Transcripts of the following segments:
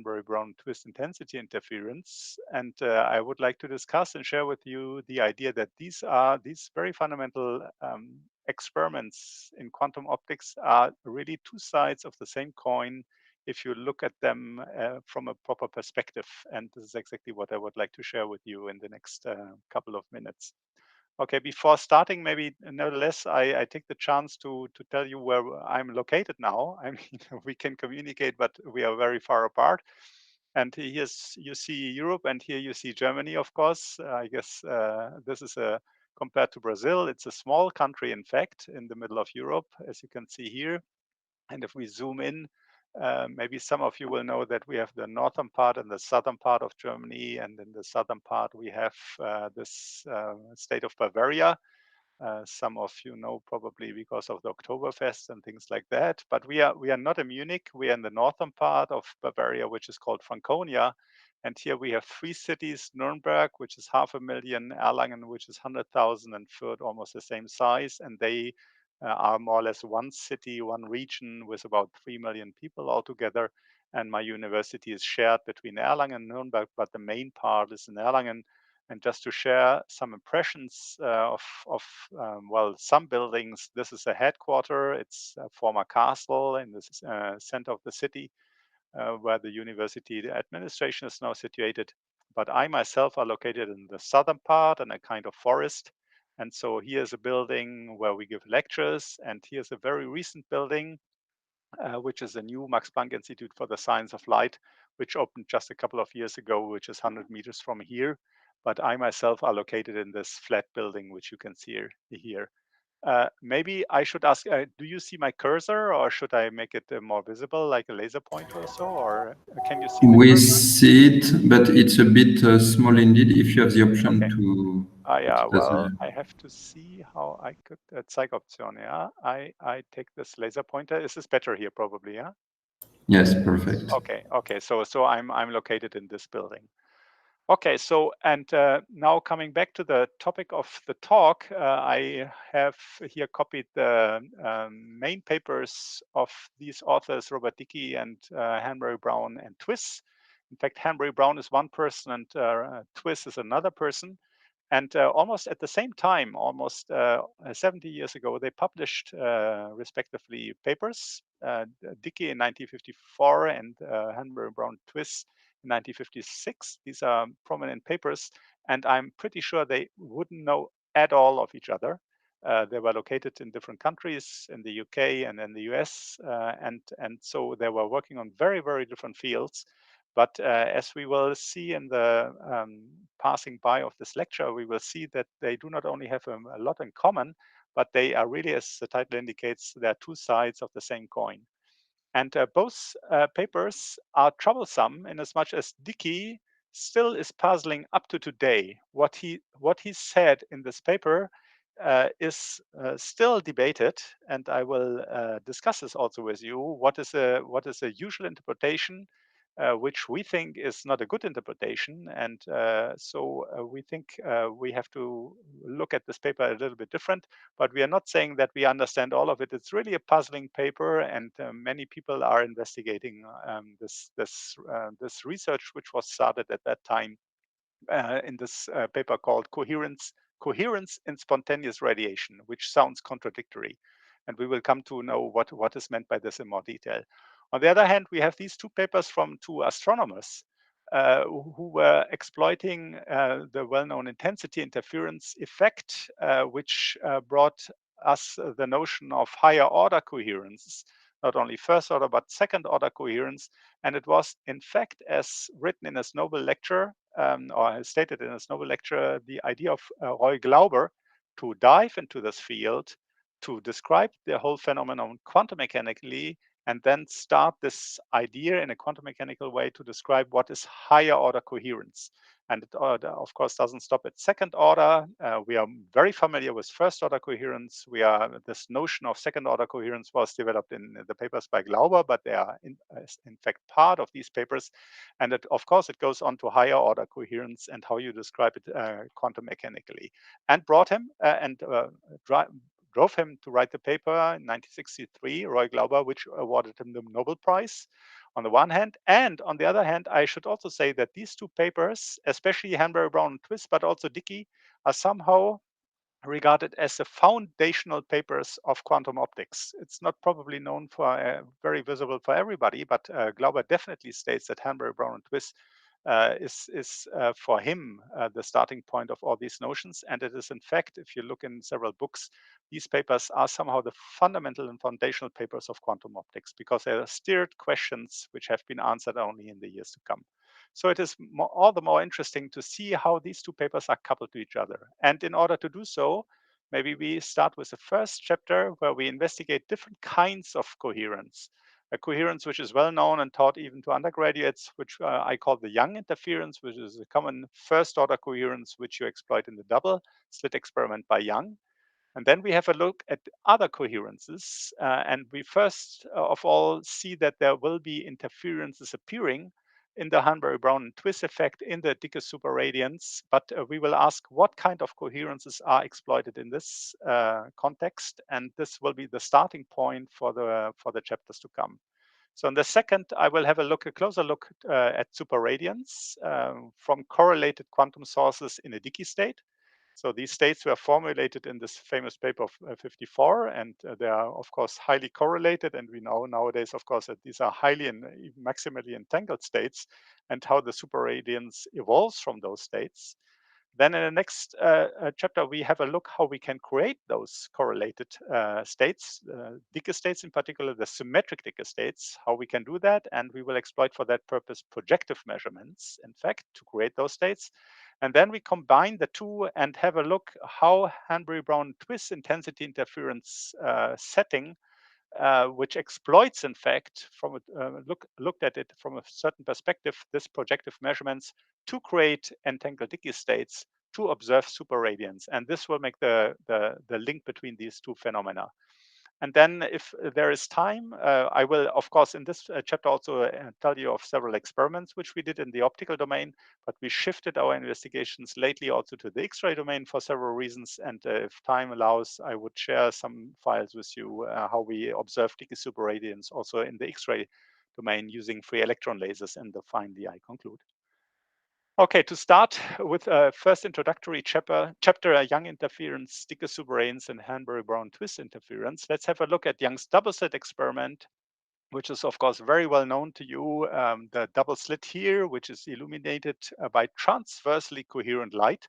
Hanbury Brown and Twiss intensity interference. And I would like to discuss and share with you the idea that these very fundamental experiments in quantum optics are really two sides of the same coin if you look at them from a proper perspective. And this is exactly what I would like to share with you in the next couple of minutes. Okay, before starting, maybe nevertheless, I take the chance to tell you where I'm located now. I mean, we can communicate, but we are very far apart. And here's, you see Europe, and here you see Germany, of course. I guess this is compared to Brazil, it's a small country, in fact, in the middle of Europe, as you can see here. And if we zoom in, maybe some of you will know that we have the northern part and the southern part of Germany. And in the southern part, we have this state of Bavaria. Some of you know probably because of the Oktoberfest and things like that. But we are not in Munich. We are in the northern part of Bavaria, which is called Franconia. And here we have three cities: Nuremberg, which is 500,000, Erlangen, which is 100,000, and Fürth, almost the same size. And they are more or less one city, one region with about 3 million people altogether. And my university is shared between Erlangen and Nuremberg, but the main part is in Erlangen. And just to share some impressions of well, some buildings. This is a headquarter. It's a former castle in the center of the city, where the university administration is now situated. But I myself are located in the southern part in a kind of forest. And so here's a building where we give lectures. And here's a very recent building, which is a new Max Planck Institute for the Science of Light, which opened just a couple of years ago, which is 100 meters from here. But I myself are located in this flat building, which you can see here. Maybe I should ask, do you see my cursor, or should I make it more visible, like a laser pointer or so? Or can you see the We cursor? see it, but it's a bit small indeed. If you have the option Okay. to Yeah, put it as well, a... I have to see how I could, Zeigoption, yeah. I take this laser pointer. Is this better here, probably, yeah? Yes, perfect. Okay. So I'm located in this building. Okay, so and now coming back to the topic of the talk, I have here copied the main papers of these authors, Robert Dicke and Hanbury Brown and Twiss. In fact, Hanbury Brown is one person and Twiss is another person. And almost at the same time, almost 70 years ago, they published respectively papers, Dicke in 1954 and Hanbury Brown Twiss in 1956. These are prominent papers, and I'm pretty sure they wouldn't know at all of each other. They were located in different countries, in the UK and in the US, and so they were working on very, very different fields. But as we will see in the passing by of this lecture, we will see that they do not only have a lot in common, but they are really, as the title indicates, they're two sides of the same coin. And both papers are troublesome in as much as Dicke still is puzzling up to today. What he said in this paper is still debated, and I will discuss this also with you. What is a usual interpretation, which we think is not a good interpretation, and so we think we have to look at this paper a little bit different. But we are not saying that we understand all of it. It's really a puzzling paper, and many people are investigating this research, which was started at that time in this paper called Coherence in Spontaneous Radiation, which sounds contradictory. And we will come to know what is meant by this in more detail. On the other hand, we have these two papers from two astronomers who were exploiting the well-known intensity interference effect, which brought us the notion of higher order coherence, not only first order, but second order coherence. And it was, in fact, as written in his Nobel lecture, or stated in his Nobel lecture, the idea of Roy Glauber to dive into this field, to describe the whole phenomenon quantum mechanically, and then start this idea in a quantum mechanical way to describe what is higher order coherence. And it, of course, doesn't stop at second order. We are very familiar with first order coherence. This notion of second order coherence was developed in the papers by Glauber, but they are in fact part of these papers. And of course, it goes on to higher order coherence and how you describe it quantum mechanically. And brought him drove him to write the paper in 1963, Roy Glauber, which awarded him the Nobel Prize. on the one hand. And on the other hand, I should also say that these two papers, especially Hanbury Brown and Twiss, but also Dicke, are somehow regarded as the foundational papers of quantum optics. It's not probably known for very visible for everybody, but Glauber definitely states that Hanbury Brown and Twiss is for him the starting point of all these notions. And it is, in fact, if you look in several books, these papers are somehow the fundamental and foundational papers of quantum optics because they are steered questions which have been answered only in the years to come. So it is all the more interesting to see how these two papers are coupled to each other. And in order to do so, maybe we start with the first chapter where we investigate different kinds of coherence. A coherence which is well known and taught even to undergraduates, which I call the Young interference, which is a common first order coherence which you exploit in the double slit experiment by Young. And then we have a look at other coherences. And we first of all see that there will be interferences appearing in the Hanbury Brown and Twiss effect in the Dicke superradiance. But we will ask what kind of coherences are exploited in this context. And this will be the starting point for the chapters to come. So in the second, I will have a closer look at superradiance from correlated quantum sources in a Dicke state. So these states were formulated in this famous paper of 54, and they are, of course, highly correlated. And we know nowadays, of course, that these are highly and even maximally entangled states, and how the superradiance evolves from those states. Then in the next chapter, we have a look how we can create those correlated states, Dicke states in particular, the symmetric Dicke states, how we can do that. And we will exploit for that purpose projective measurements, in fact, to create those states. And then we combine the two and have a look how Hanbury Brown Twiss intensity interference setting which exploits, in fact, from looked at it from a certain perspective, this projective measurements to create entangled Dicke states to observe superradiance. And this will make the link between these two phenomena. And then if there is time, I will, of course, in this chapter also tell you of several experiments which we did in the optical domain, but we shifted our investigations lately also to the X-ray domain for several reasons. And if time allows, I would share some files with you how we observe Dicke superradiance also in the X-ray domain using free electron lasers. And finally, I conclude. Okay, to start with a first introductory chapter, Young interference, Dicke superradiance, and Hanbury Brown Twiss interference. Let's have a look at Young's double slit experiment, which is, of course, very well known to you. The double slit here, which is illuminated by transversely coherent light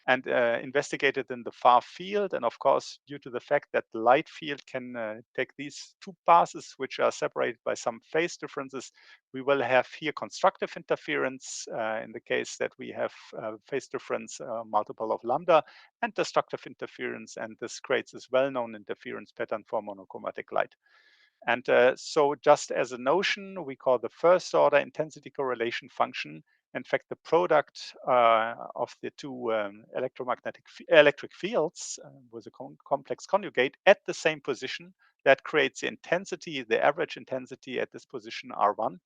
and investigated in the far field. And of course, due to the fact that the light field can take these two passes, which are separated by some phase differences, we will have here constructive interference in the case that we have phase difference multiple of lambda, and destructive interference. And this creates this well-known interference pattern for monochromatic light. And so just as a notion, we call the first order intensity correlation function, in fact, the product of the two electric fields with a complex conjugate at the same position that creates the intensity, the average intensity at this position R1.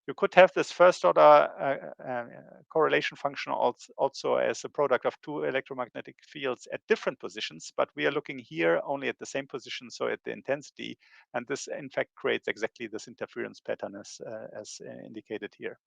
You could have this first order correlation function also as a product of two electromagnetic fields at different positions, but we are looking here only at the same position, so at the intensity. And this, in fact, creates exactly this interference pattern as indicated here.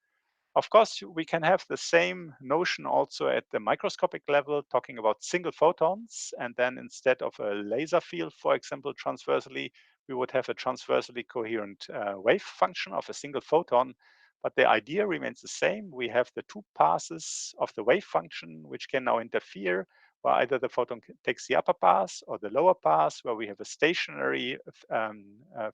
Of course, we can have the same notion also at the microscopic level, talking about single photons. And then instead of a laser field, for example, transversely, we would have a transversely coherent wave function of a single photon. But the idea remains the same. We have the two passes of the wave function, which can now interfere, where either the photon takes the upper pass or the lower pass, where we have a stationary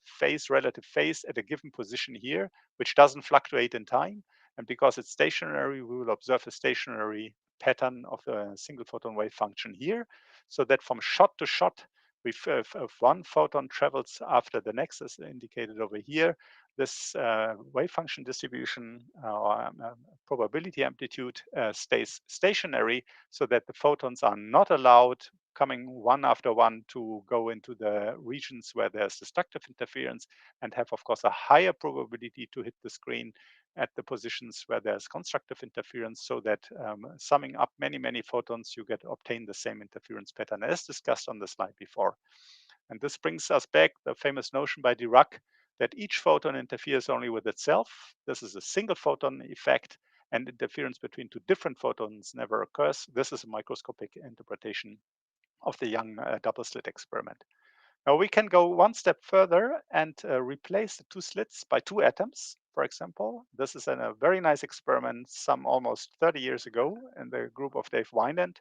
phase, relative phase at a given position here, which doesn't fluctuate in time. And because it's stationary, we will observe a stationary pattern of the single photon wave function here, so that from shot to shot, if one photon travels after the next, as indicated over here, this wave function distribution or probability amplitude stays stationary, so that the photons are not allowed coming one after one to go into the regions where there's destructive interference, and have, of course, a higher probability to hit the screen at the positions where there's constructive interference, so that summing up many photons, you obtain the same interference pattern as discussed on the slide before. And this brings us back the famous notion by Dirac that each photon interferes only with itself. This is a single photon effect, and interference between two different photons never occurs. This is a microscopic interpretation of the Young double slit experiment. Now we can go one step further and replace the two slits by two atoms, for example. This is a very nice experiment some almost 30 years ago in the group of Dave Wineland,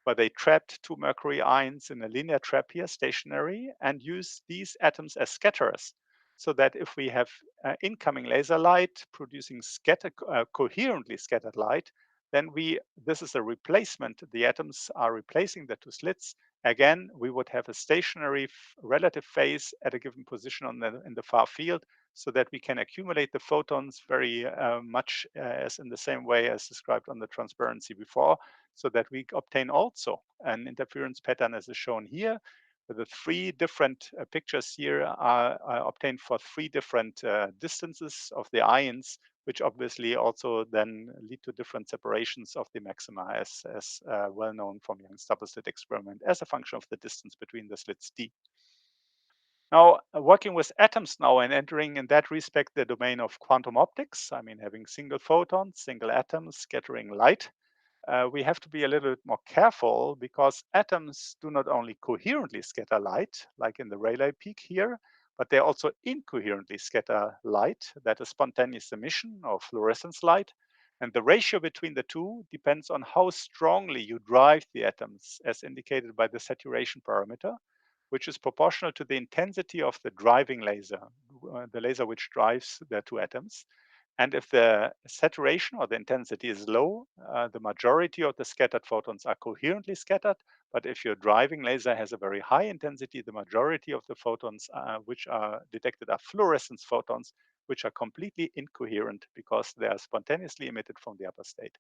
where they trapped two mercury ions in a linear trap here, stationary, and used these atoms as scatterers. So that if we have incoming laser light producing coherently scattered light, then this is a replacement. The atoms are replacing the two slits. Again, we would have a stationary relative phase at a given position in the far field, so that we can accumulate the photons very much as in the same way as described on the transparency before, so that we obtain also an interference pattern as is shown here. The three different pictures here are obtained for three different distances of the ions, which obviously also then lead to different separations of the maxima, as well known from Young's double slit experiment, as a function of the distance between the slits d. Now, working with atoms now and entering in that respect the domain of quantum optics, I mean having single photons, single atoms scattering light, we have to be a little bit more careful, because atoms do not only coherently scatter light, like in the Rayleigh peak here, but they also incoherently scatter light, that is spontaneous emission or fluorescence light. And the ratio between the two depends on how strongly you drive the atoms, as indicated by the saturation parameter, which is proportional to the intensity of the driving laser, the laser which drives the two atoms. And if the saturation or the intensity is low, the majority of the scattered photons are coherently scattered. But if your driving laser has a very high intensity, the majority of the photons which are detected are fluorescence photons, which are completely incoherent because they are spontaneously emitted from the upper state.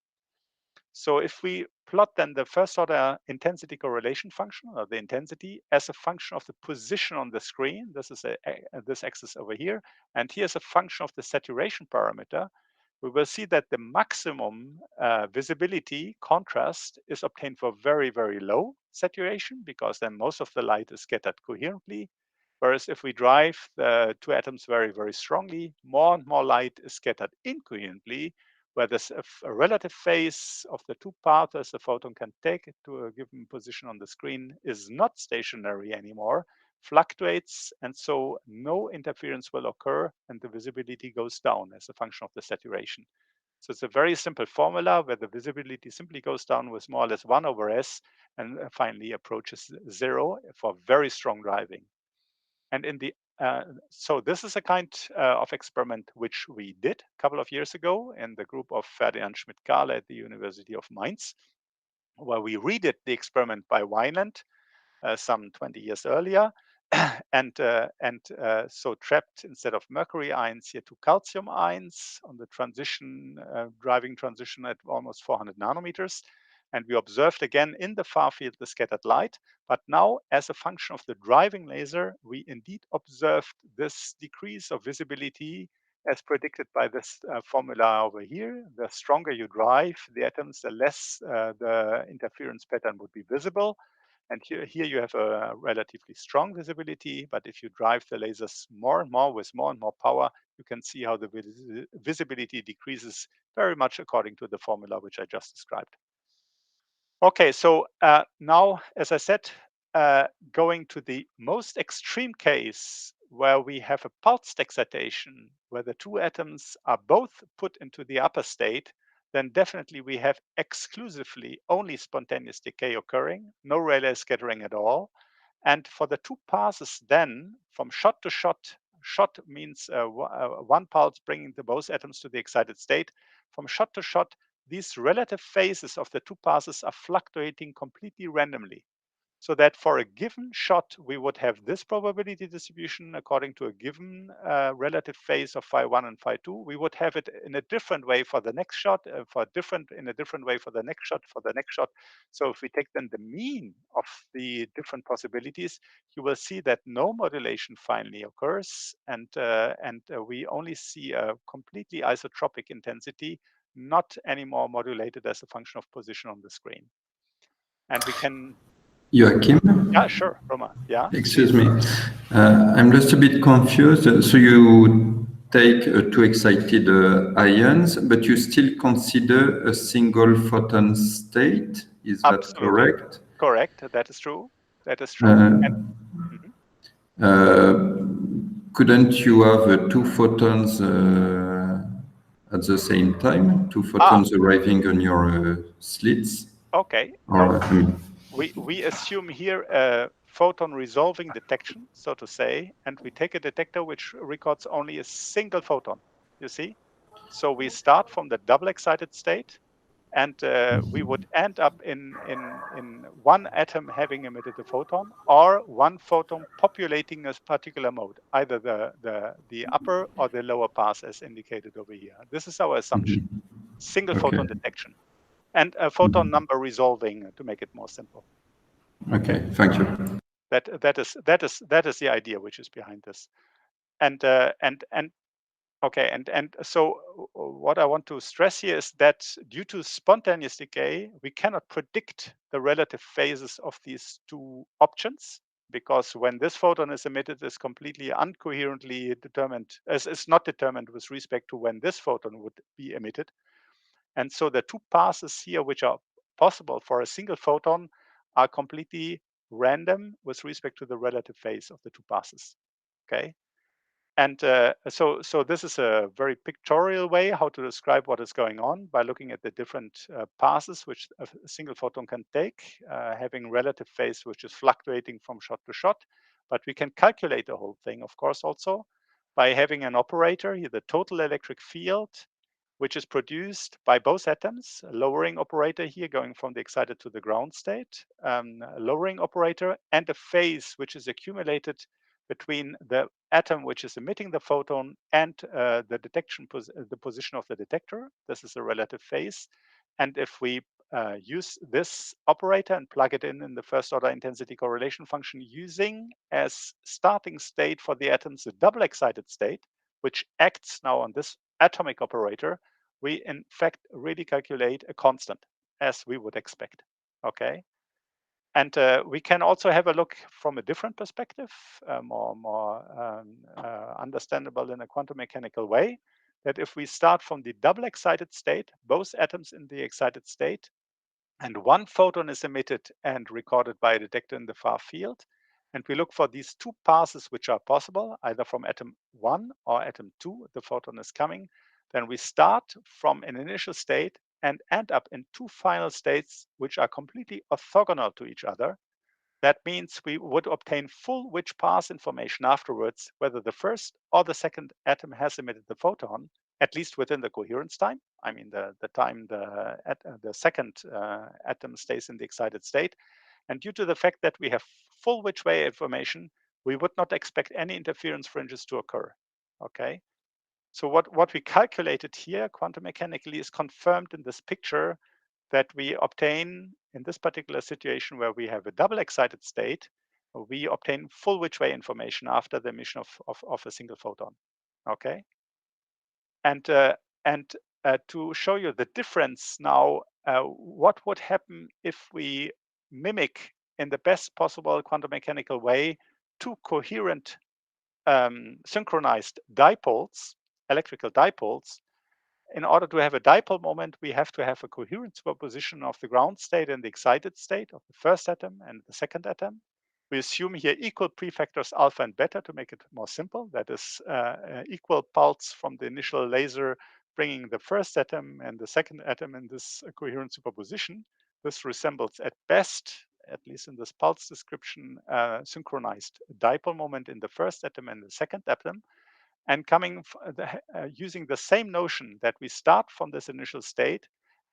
So if we plot then the first order intensity correlation function, or the intensity, as a function of the position on the screen, this is this axis over here, and here's a function of the saturation parameter, we will see that the maximum visibility contrast is obtained for very, very low saturation, because then most of the light is scattered coherently. Whereas if we drive the two atoms very, very strongly, more and more light is scattered incoherently, where this a relative phase of the two paths the photon can take to a given position on the screen is not stationary anymore, fluctuates, and so no interference will occur, and the visibility goes down as a function of the saturation. So it's a very simple formula where the visibility simply goes down with more or less 1 over S, and finally approaches 0 for very strong driving. And in the so this is a kind of experiment which we did a couple of years ago in the group of Ferdinand Schmidt-Kahle at the University of Mainz, where we redid the experiment by Wineland some 20 years earlier. and so trapped, instead of mercury ions here, two calcium ions on the transition, driving transition at almost 400 nanometers. And we observed again in the far field the scattered light. But now, as a function of the driving laser, we indeed observed this decrease of visibility as predicted by this formula over here. The stronger you drive the atoms, the less the interference pattern would be visible. And here you have a relatively strong visibility, but if you drive the lasers more and more with more and more power, you can see how the visibility decreases very much according to the formula which I just described. Okay, so now, as I said, going to the most extreme case where we have a pulsed excitation, where the two atoms are both put into the upper state, then definitely we have exclusively only spontaneous decay occurring, no Rayleigh scattering at all. And for the two passes then, from shot to shot, shot means one pulse bringing the both atoms to the excited state. From shot to shot, these relative phases of the two passes are fluctuating completely randomly. So that for a given shot, we would have this probability distribution according to a given relative phase of phi1 and phi2. We would have it in a different way for the next shot, in a different way for the next shot, So if we take then the mean of the different possibilities, you will see that no modulation finally occurs, and we only see a completely isotropic intensity, not anymore modulated as a function of position on the screen. And we can... Joachim? Yeah, sure, Roma. Yeah. Excuse me. I'm just a bit confused. So you take two excited ions, but you still consider a single photon state. Is that Absolutely correct? correct. That is true. That is true. And Uh, mhm. couldn't you have two photons at the same time? Two Ah, photons arriving on your slits? okay. No, Or, I mean, we assume here a photon resolving detection, so to say, and we take a detector which records only a single photon. You see? So we start from the double excited state, and we would end up in one atom having emitted a photon, or one photon populating a particular mode, either the upper or the lower pass, as indicated over here. This is our assumption: single okay. photon detection and a photon number resolving, to make it more simple. Okay, thank you. That is the idea which is behind this. And okay, and so what I want to stress here is that due to spontaneous decay, we cannot predict the relative phases of these two options, because when this photon is emitted, is completely uncoherently determined, as it's not determined with respect to when this photon would be emitted. And so the two passes here, which are possible for a single photon, are completely random with respect to the relative phase of the two passes. Okay. And so this is a very pictorial way how to describe what is going on by looking at the different passes which a single photon can take, having relative phase which is fluctuating from shot to shot. But we can calculate the whole thing, of course, also by having an operator here, the total electric field, which is produced by both atoms, a lowering operator here going from the excited to the ground state, a lowering operator, and a phase which is accumulated between the atom which is emitting the photon and the position of the detector. This is a relative phase. And if we use this operator and plug it in the first order intensity correlation function, using as starting state for the atoms the double excited state, which acts now on this atomic operator, we in fact really calculate a constant, as we would expect. Okay. And we can also have a look from a different perspective, more understandable in a quantum mechanical way, that if we start from the double excited state, both atoms in the excited state, and one photon is emitted and recorded by a detector in the far field, and we look for these two passes which are possible, either from atom 1 or atom 2, the photon is coming, then we start from an initial state and end up in two final states which are completely orthogonal to each other. That means we would obtain full Witch pass information afterwards, whether the first or the second atom has emitted the photon, at least within the coherence time. I mean, the time the second atom stays in the excited state. And due to the fact that we have full which way information, we would not expect any interference fringes to occur. Okay. So what we calculated here quantum mechanically is confirmed in this picture, that we obtain in this particular situation where we have a double excited state, we obtain full which way information after the emission of a single photon. Okay. And to show you the difference now, what would happen if we mimic in the best possible quantum mechanical way two coherent synchronized dipoles, electrical dipoles. In order to have a dipole moment, we have to have a coherent superposition of the ground state and the excited state of the first atom and the second atom. We assume here equal prefactors alpha and beta to make it more simple. That is equal pulse from the initial laser bringing the first atom and the second atom in this coherent superposition. This resembles at best, at least in this pulse description, synchronized dipole moment in the first atom and the second atom. And using the same notion that we start from this initial state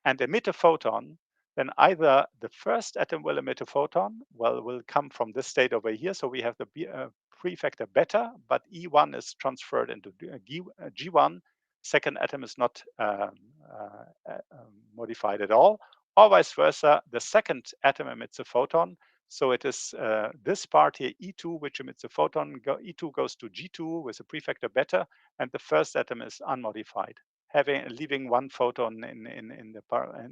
and emit a photon, then either the first atom will emit a photon, will come from this state over here. So we have the prefactor beta, but E1 is transferred into G1. Second atom is not modified at all. Or vice versa, the second atom emits a photon. So it is this part here, E2, which emits a photon. E2 goes to G2 with a prefactor beta, and the first atom is unmodified, leaving one photon in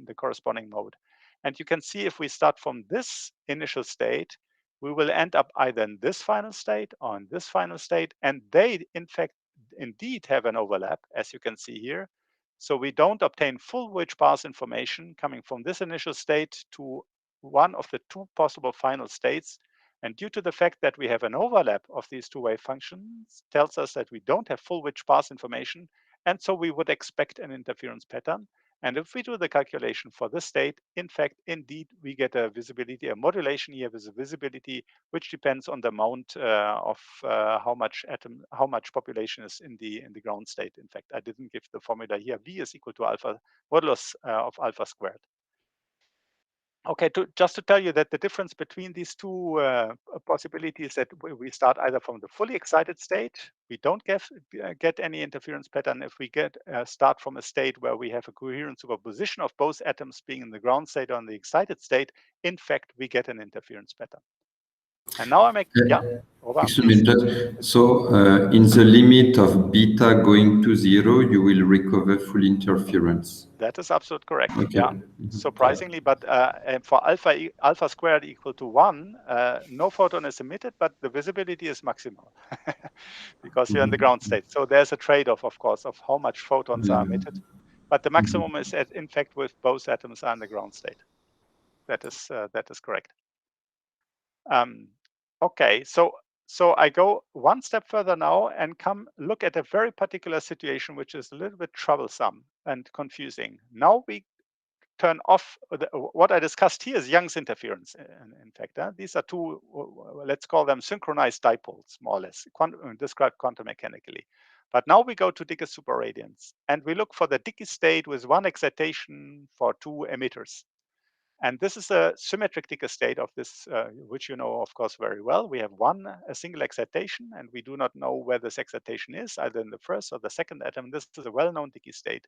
the corresponding mode. And you can see if we start from this initial state, we will end up either in this final state or in this final state, and they, in fact, indeed have an overlap, as you can see here. So we don't obtain full wedge path information coming from this initial state to one of the two possible final states. And due to the fact that we have an overlap of these two wave functions, tells us that we don't have full wedge path information, and so we would expect an interference pattern. And if we do the calculation for this state, in fact, indeed, we get a visibility, a modulation here with a visibility, which depends on the amount of how much population is in the ground state. In fact, I didn't give the formula here. V is equal to alpha modulus of alpha squared. Okay, just to tell you that the difference between these two possibilities, that we start either from the fully excited state, we don't get any interference pattern. If we start from a state where we have a coherent superposition of both atoms being in the ground state or in the excited state, in fact, we get an interference pattern. And now I make, Excuse me, so in the limit of beta going to 0, you will recover full interference. That is absolutely correct. Okay. Yeah, surprisingly, but for alpha squared equal to 1, no photon is emitted, but the visibility is maximal because you're in the ground state. So there's a trade-off, of course, of how much photons are emitted. But the maximum is, in fact, with both atoms are in the ground state. That is correct. Okay, so I go one step further now and look at a very particular situation, which is a little bit troublesome and confusing. Now we turn off what I discussed here is Young's interference. In fact, these are two, let's call them synchronized dipoles, more or less, described quantum mechanically. But now we go to Dicke superradiance, and we look for the Dicke state with one excitation for two emitters. And this is a symmetric Dicke state of this, which you know, of course, very well. We have a single excitation, and we do not know where this excitation is, either in the first or the second atom. This is a well-known Dicke state.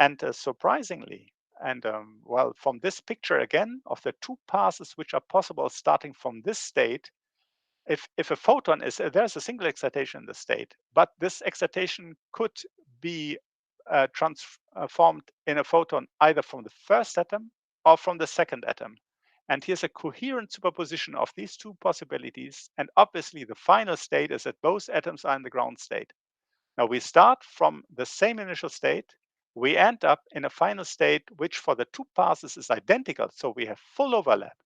And surprisingly, and well, from this picture again, of the two passes which are possible starting from this state, if a photon there's a single excitation in the state, but this excitation could be transformed in a photon either from the first atom or from the second atom. And here's a coherent superposition of these two possibilities. And obviously the final state is that both atoms are in the ground state. Now we start from the same initial state. We end up in a final state, which for the two passes is identical. So we have full overlap.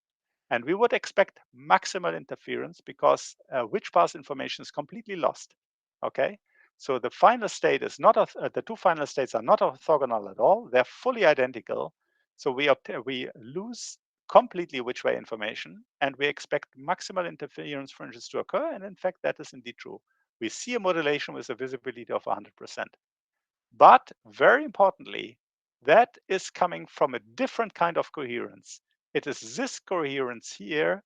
And we would expect maximal interference because which path information is completely lost. Okay, so the final state is not the two final states are not orthogonal at all. They're fully identical. So we lose completely which way information, and we expect maximal interference fringes to occur. And in fact, that is indeed true. We see a modulation with a visibility of 100%. But very importantly, that is coming from a different kind of coherence. It is this coherence here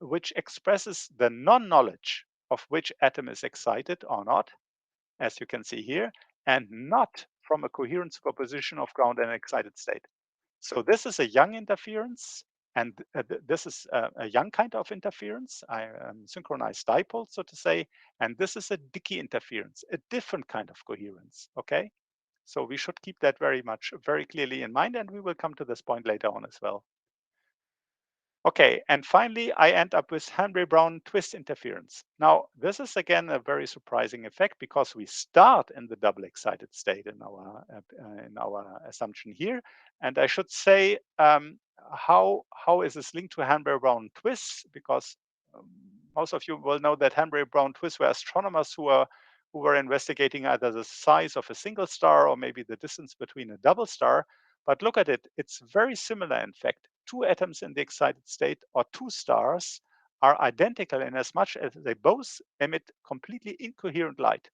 which expresses the non-knowledge of which atom is excited or not, as you can see here, and not from a coherent superposition of ground and excited state. So this is a Young interference, and this is a Young kind of interference, synchronized dipole, so to say, and this is a Dicke interference, a different kind of coherence, okay? So we should keep that very clearly in mind, and we will come to this point later on as well. Okay, and finally, I end up with Hanbury Brown and Twiss interference. Now, this is again a very surprising effect because we start in the double excited state in our assumption here. And I should say, how is this linked to Hanbury Brown and Twiss? Because most of you will know that Hanbury Brown and Twiss were astronomers who were investigating either the size of a single star or maybe the distance between a double star. But look at it, it's very similar, in fact. Two atoms in the excited state or two stars are identical in as much as they both emit completely incoherent light.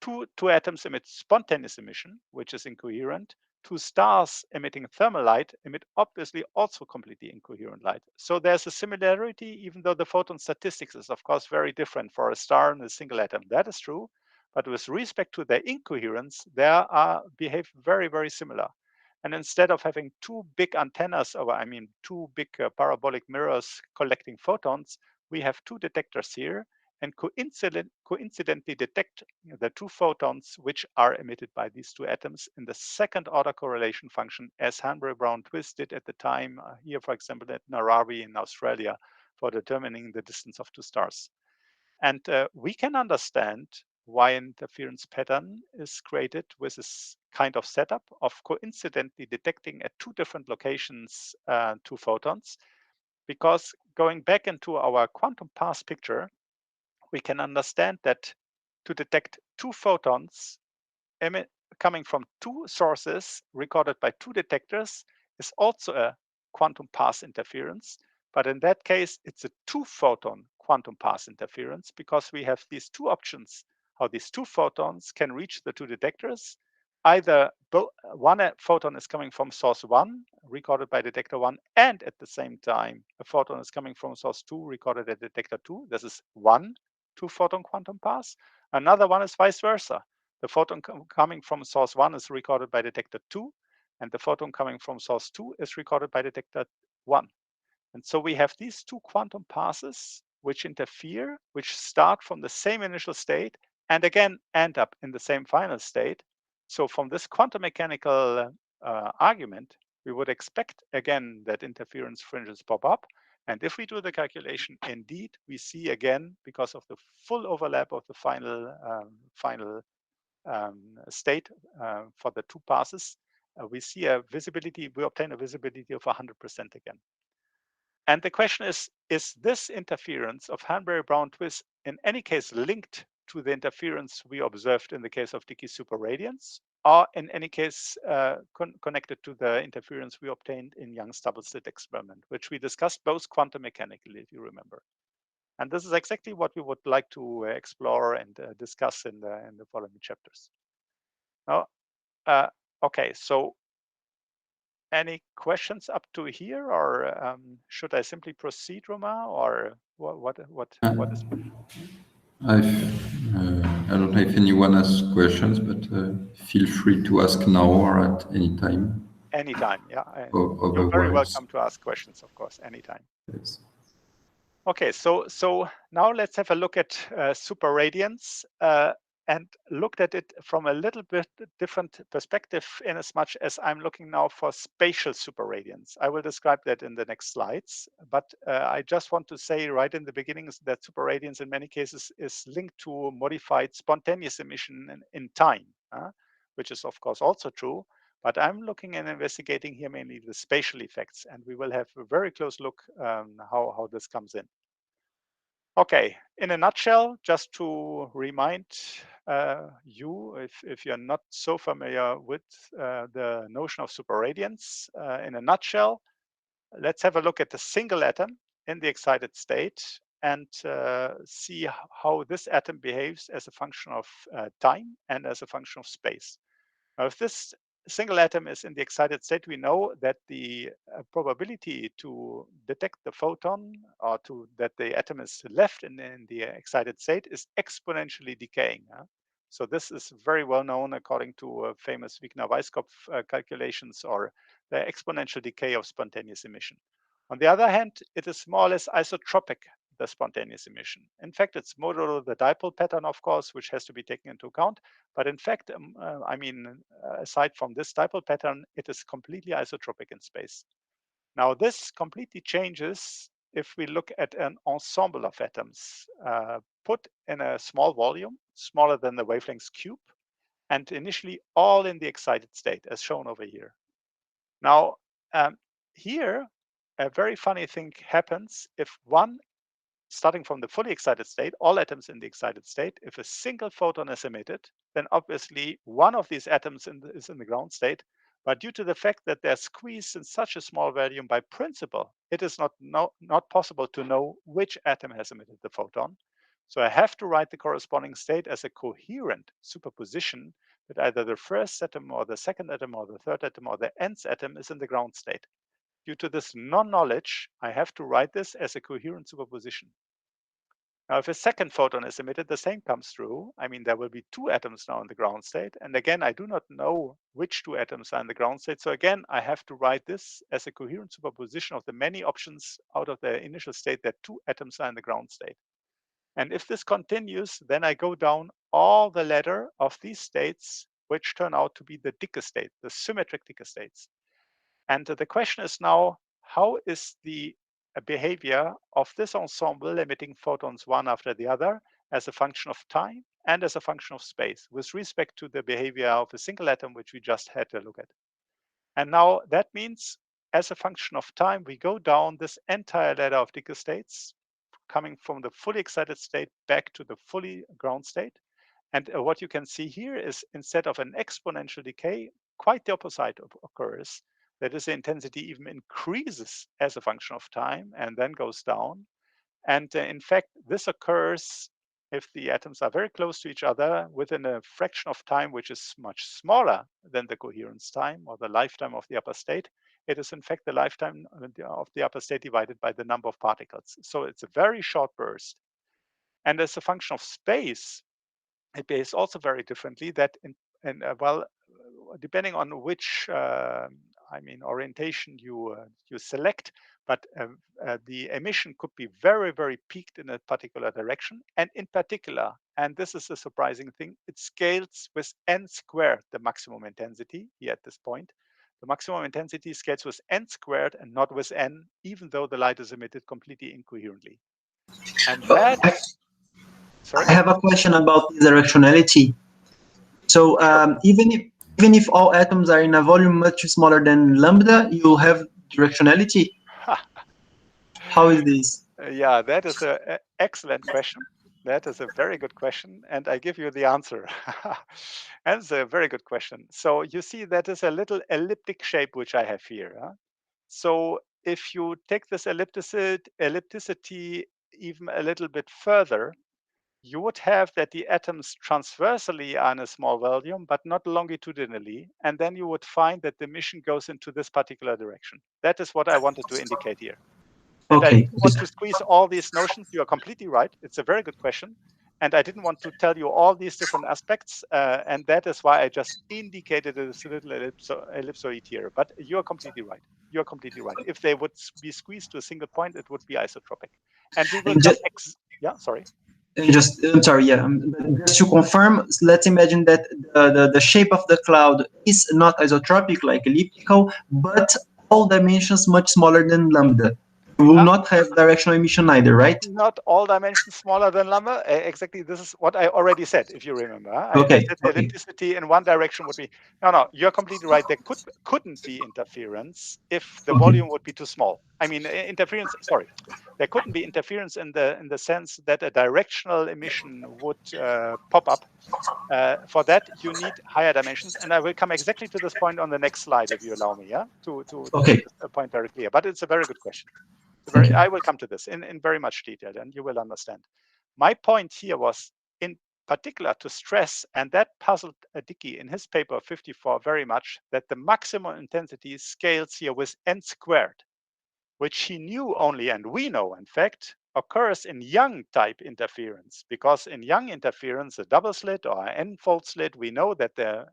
Two atoms emit spontaneous emission, which is incoherent. Two stars emitting thermal light emit obviously also completely incoherent light. So there's a similarity, even though the photon statistics is of course very different for a star and a single atom. That is true. But with respect to their incoherence, they behave very, very similar. And instead of having two big antennas, two big parabolic mirrors collecting photons, we have two detectors here and coincidentally detect the two photons which are emitted by these two atoms in the second order correlation function, as Hanbury Brown and Twiss did at the time here, for example, at Narabi in Australia for determining the distance of two stars. And we can understand why an interference pattern is created with this kind of setup of coincidentally detecting at two different locations two photons, because going back into our quantum path picture, we can understand that to detect two photons coming from two sources recorded by two detectors is also a quantum path interference. But in that case, it's a two-photon quantum path interference because we have these two options, how these two photons can reach the two detectors. Either one photon is coming from source 1, recorded by detector 1, and at the same time, a photon is coming from source 2, recorded at detector 2. This is one two-photon quantum path. Another one is vice versa. The photon coming from source 1 is recorded by detector 2, and the photon coming from source 2 is recorded by detector 1. And so we have these two quantum passes which interfere, which start from the same initial state and again end up in the same final state. So from this quantum mechanical argument, we would expect again that interference fringes pop up. And if we do the calculation, indeed, we see again, because of the full overlap of the final state for the two passes, we see a visibility, we obtain a visibility of 100% again. And the question is this interference of Hanbury Brown Twiss in any case linked to the interference we observed in the case of Dicke superradiance, or in any case connected to the interference we obtained in Young's double slit experiment, which we discussed both quantum mechanically, if you remember. And this is exactly what we would like to explore and discuss in the following chapters. Now, okay, so any questions up to here, or should I simply proceed, Romain, or what is? I don't know if anyone has questions, but feel free to ask now or at any time. Anytime, yeah. You're very welcome to ask questions, of course, anytime. Yes. Okay, so now let's have a look at superradiance and looked at it from a little bit different perspective, in as much as I'm looking now for spatial superradiance. I will describe that in the next slides, but I just want to say right in the beginning that superradiance in many cases is linked to modified spontaneous emission in time, which is of course also true. But I'm looking and investigating here mainly the spatial effects, and we will have a very close look how this comes in. Okay, in a nutshell, just to remind you, if you're not so familiar with the notion of superradiance, in a nutshell, let's have a look at the single atom in the excited state and see how this atom behaves as a function of time and as a function of space. Now, if this single atom is in the excited state, we know that the probability to detect the photon or that the atom is left in the excited state is exponentially decaying. So this is very well known according to famous Wigner-Weisskopf calculations, or the exponential decay of spontaneous emission. On the other hand, it is more or less isotropic, the spontaneous emission. In fact, it's modulo the dipole pattern, of course, which has to be taken into account. But in fact, aside from this dipole pattern, it is completely isotropic in space. Now, this completely changes if we look at an ensemble of atoms put in a small volume, smaller than the wavelength's cube, and initially all in the excited state, as shown over here. Now, here, a very funny thing happens if starting from the fully excited state, all atoms in the excited state, if a single photon is emitted, then obviously one of these atoms is in the ground state. But due to the fact that they're squeezed in such a small volume, by principle, it is not possible to know which atom has emitted the photon. So I have to write the corresponding state as a coherent superposition, that either the first atom or the second atom or the third atom or the nth atom is in the ground state. Due to this non-knowledge, I have to write this as a coherent superposition. Now, if a second photon is emitted, the same comes through. I mean, there will be two atoms now in the ground state. And again, I do not know which two atoms are in the ground state. So again, I have to write this as a coherent superposition of the many options out of the initial state that two atoms are in the ground state. And if this continues, then I go down all the ladder of these states, which turn out to be the Dicke state, the symmetric Dicke states. And the question is now, how is the behavior of this ensemble emitting photons one after the other as a function of time and as a function of space with respect to the behavior of a single atom, which we just had a look at. And now that means as a function of time, we go down this entire ladder of Dicke states, coming from the fully excited state back to the fully ground state. And what you can see here is instead of an exponential decay, quite the opposite occurs. That is, the intensity even increases as a function of time and then goes down. And in fact, this occurs if the atoms are very close to each other within a fraction of time, which is much smaller than the coherence time or the lifetime of the upper state. It is in fact the lifetime of the upper state divided by the number of particles. So it's a very short burst. And as a function of space, it behaves also very differently. That depending on which orientation you select, but the emission could be very, very peaked in a particular direction, and in particular, and this is a surprising thing, it scales with n squared, the maximum intensity here at this point. The maximum intensity scales with n squared and not with n, even though the light is emitted completely incoherently. And that. Sorry? I have a question about the directionality. So even if all atoms are in a volume much smaller than lambda, you'll have directionality. How is this? Yeah, that is an excellent question. That is a very good question, and I give you the answer. And it's a very good question. So you see, that is a little elliptic shape which I have here. Huh? So if you take this ellipticity even a little bit further, you would have that the atoms transversally are in a small volume, but not longitudinally. And then you would find that the emission goes into this particular direction. That is what I wanted to indicate here. And I didn't want to squeeze all these notions. You are completely right. It's a very good question. And I didn't want to tell you all these different aspects. And that is why I just indicated this little ellipsoid here. But you're completely right. You're completely right. If they would be squeezed to a single point, it would be isotropic. And we will come yeah, sorry. Just just to confirm, let's imagine that the shape of the cloud is not isotropic like elliptical, but all dimensions much smaller than lambda. We will not have directional emission either, right? Not all dimensions smaller than lambda. Exactly, this is what I already said, if you remember. Okay. I said the ellipticity in one direction would be, no, you're completely right. There couldn't be interference if the volume would be too small. I mean, interference, sorry. There couldn't be interference in the sense that a directional emission would pop up. For that, you need higher dimensions. And I will come exactly to this point on the next slide, if you allow me, to make this point very clear. But it's a very good question. I will come to this in very much detail, and you will understand. My point here was in particular to stress, and that puzzled Dicke in his paper 54 very much, that the maximum intensity scales here with n squared, which he knew only, and we know, in fact, occurs in Young type interference. Because in Young interference, a double slit or an n-fold slit, we know that the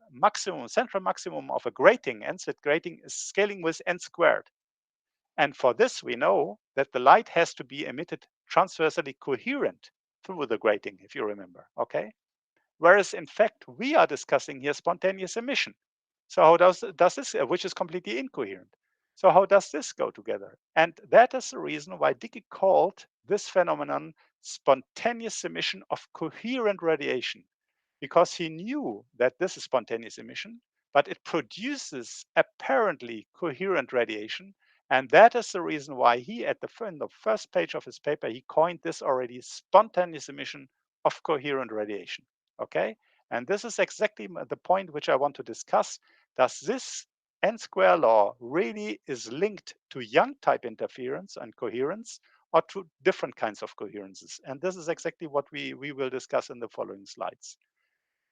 central maximum of a grating, n-slit grating, is scaling with n squared. And for this, we know that the light has to be emitted transversely coherent through the grating, if you remember, okay? Whereas in fact, we are discussing here spontaneous emission. So how does this, which is completely incoherent. So how does this go together? And that is the reason why Dicke called this phenomenon spontaneous emission of coherent radiation, because he knew that this is spontaneous emission, but it produces apparently coherent radiation. And that is the reason why he, in the first page of his paper, he coined this already spontaneous emission of coherent radiation. Okay? And this is exactly the point which I want to discuss. Does this n-square law really is linked to Young type interference and coherence, or to different kinds of coherences? And this is exactly what we will discuss in the following slides.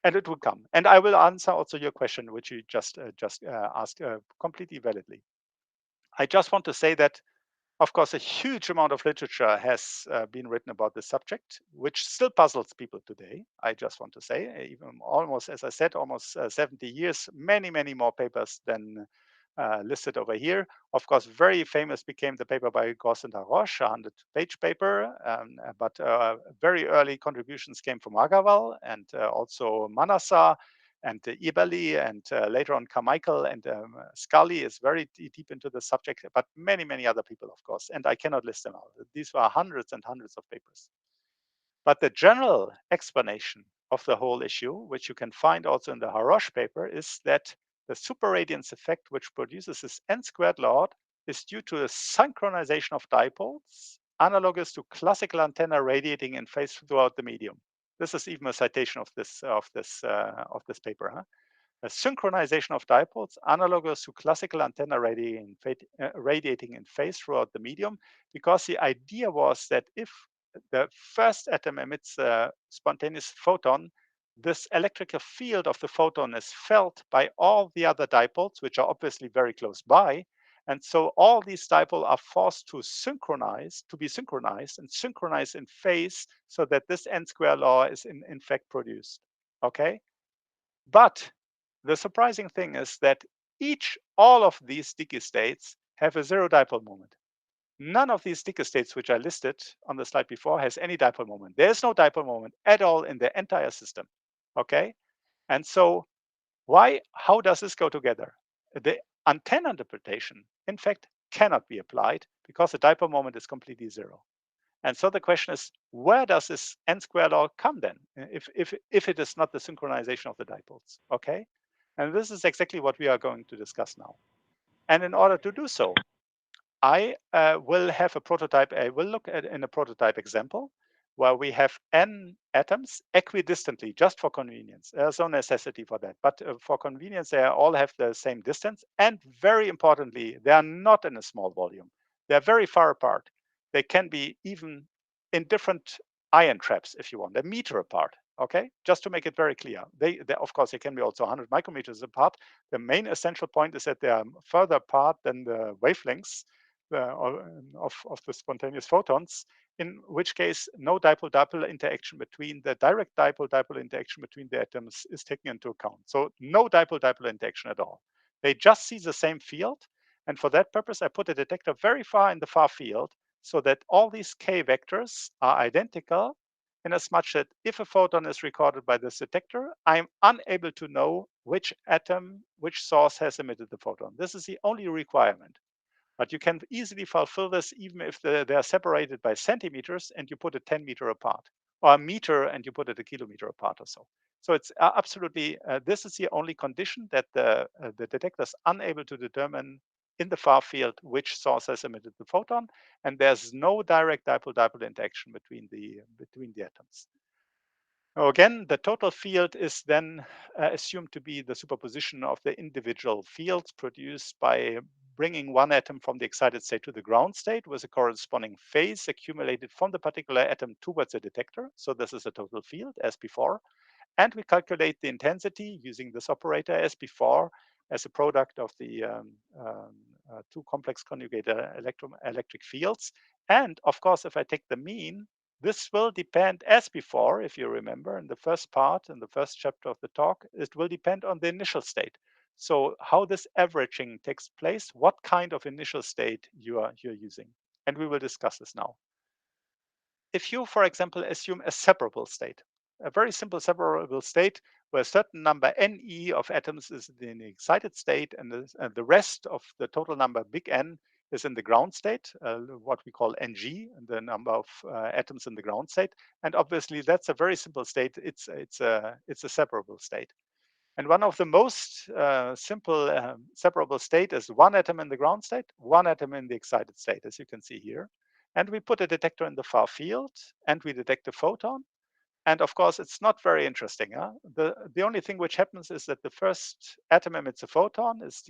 And it will come. And I will answer also your question, which you just asked completely validly. I just want to say that, of course, a huge amount of literature has been written about this subject, which still puzzles people today. I just want to say, even almost, as I said, almost 70 years, many, many more papers than listed over here. Of course, very famous became the paper by Gauss and Laroche, a 100-page paper, but very early contributions came from Agarwal and also Manassa Eberle, and later on Carmichael and Scully is very deep into the subject, but many, many other people, of course, and I cannot list them out. These were hundreds and hundreds of papers. But the general explanation of the whole issue, which you can find also in the Harosh paper, is that the superradiance effect, which produces this n-squared law, is due to a synchronization of dipoles analogous to classical antenna radiating in phase throughout the medium. This is even a citation of this paper. Huh? A synchronization of dipoles analogous to classical antenna radiating in phase throughout the medium, because the idea was that if the first atom emits a spontaneous photon, this electrical field of the photon is felt by all the other dipoles, which are obviously very close by. And so all these dipoles are forced to be synchronized and synchronize in phase so that this n-square law is in fact produced. Okay? But the surprising thing is that all of these Dicke states have a zero dipole moment. None of these Dicke states, which I listed on the slide before, has any dipole moment. There is no dipole moment at all in the entire system. Okay? And so how does this go together? The antenna interpretation, in fact, cannot be applied because the dipole moment is completely zero. And so the question is, where does this n-square law come then, if it is not the synchronization of the dipoles? Okay? And this is exactly what we are going to discuss now. And in order to do so, I will have a prototype. I will look at in a prototype example where we have n atoms equidistantly, just for convenience. There's no necessity for that, but for convenience, they all have the same distance. And very importantly, they are not in a small volume. They're very far apart. They can be even in different ion traps, if you want, a meter apart. Okay, just to make it very clear. They of course, they can be also 100 micrometers apart. The main essential point is that they are further apart than the wavelengths of the spontaneous photons, in which case no dipole-dipole interaction between the direct dipole-dipole interaction between the atoms is taken into account. So no dipole-dipole interaction at all. They just see the same field. And for that purpose, I put a detector very far in the far field so that all these K vectors are identical, in as much that if a photon is recorded by this detector, I'm unable to know which atom, which source has emitted the photon. This is the only requirement. But you can easily fulfill this even if they are separated by centimeters and you put it 10 meters apart, or a meter and you put it a kilometer apart or so. So it's absolutely, this is the only condition that the detector is unable to determine in the far field which source has emitted the photon, and there's no direct dipole-dipole interaction between the atoms. Now again, the total field is then assumed to be the superposition of the individual fields produced by bringing one atom from the excited state to the ground state with a corresponding phase accumulated from the particular atom towards the detector. So this is a total field as before. And we calculate the intensity using this operator as before as a product of the two complex conjugated electric fields. And of course, if I take the mean, this will depend, as before, if you remember in the first part, in the first chapter of the talk, it will depend on the initial state. So how this averaging takes place, what kind of initial state you're using. And we will discuss this now. If you, for example, assume a separable state, a very simple separable state where a certain number NE of atoms is in the excited state and the rest of the total number big N is in the ground state, what we call NG, the number of atoms in the ground state. And obviously that's a very simple state. It's a separable state. And one of the most simple separable state is one atom in the ground state, one atom in the excited state, as you can see here. And we put a detector in the far field and we detect a photon. And of course, it's not very interesting. Huh? The only thing which happens is that the first atom emits a photon, is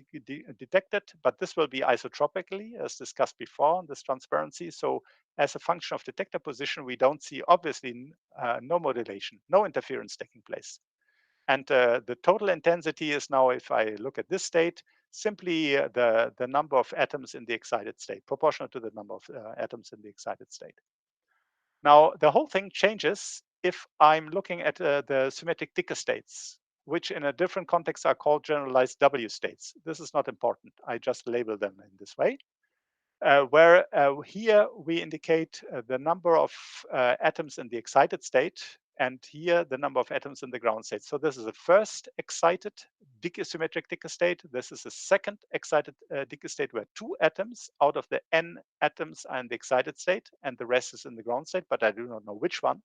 detected, but this will be isotropically, as discussed before in this transparency. So as a function of detector position, we don't see, obviously, no modulation, no interference taking place. And the total intensity is now, if I look at this state, simply the number of atoms in the excited state, proportional to the number of atoms in the excited state. Now, the whole thing changes if I'm looking at the symmetric Dicke states, which in a different context are called generalized W states. This is not important. I just label them in this way. Where here we indicate the number of atoms in the excited state and here the number of atoms in the ground state. So this is the first excited symmetric Dicke state. This is the second excited Dicke state where 2 atoms out of the n atoms are in the excited state and the rest is in the ground state, but I do not know which one,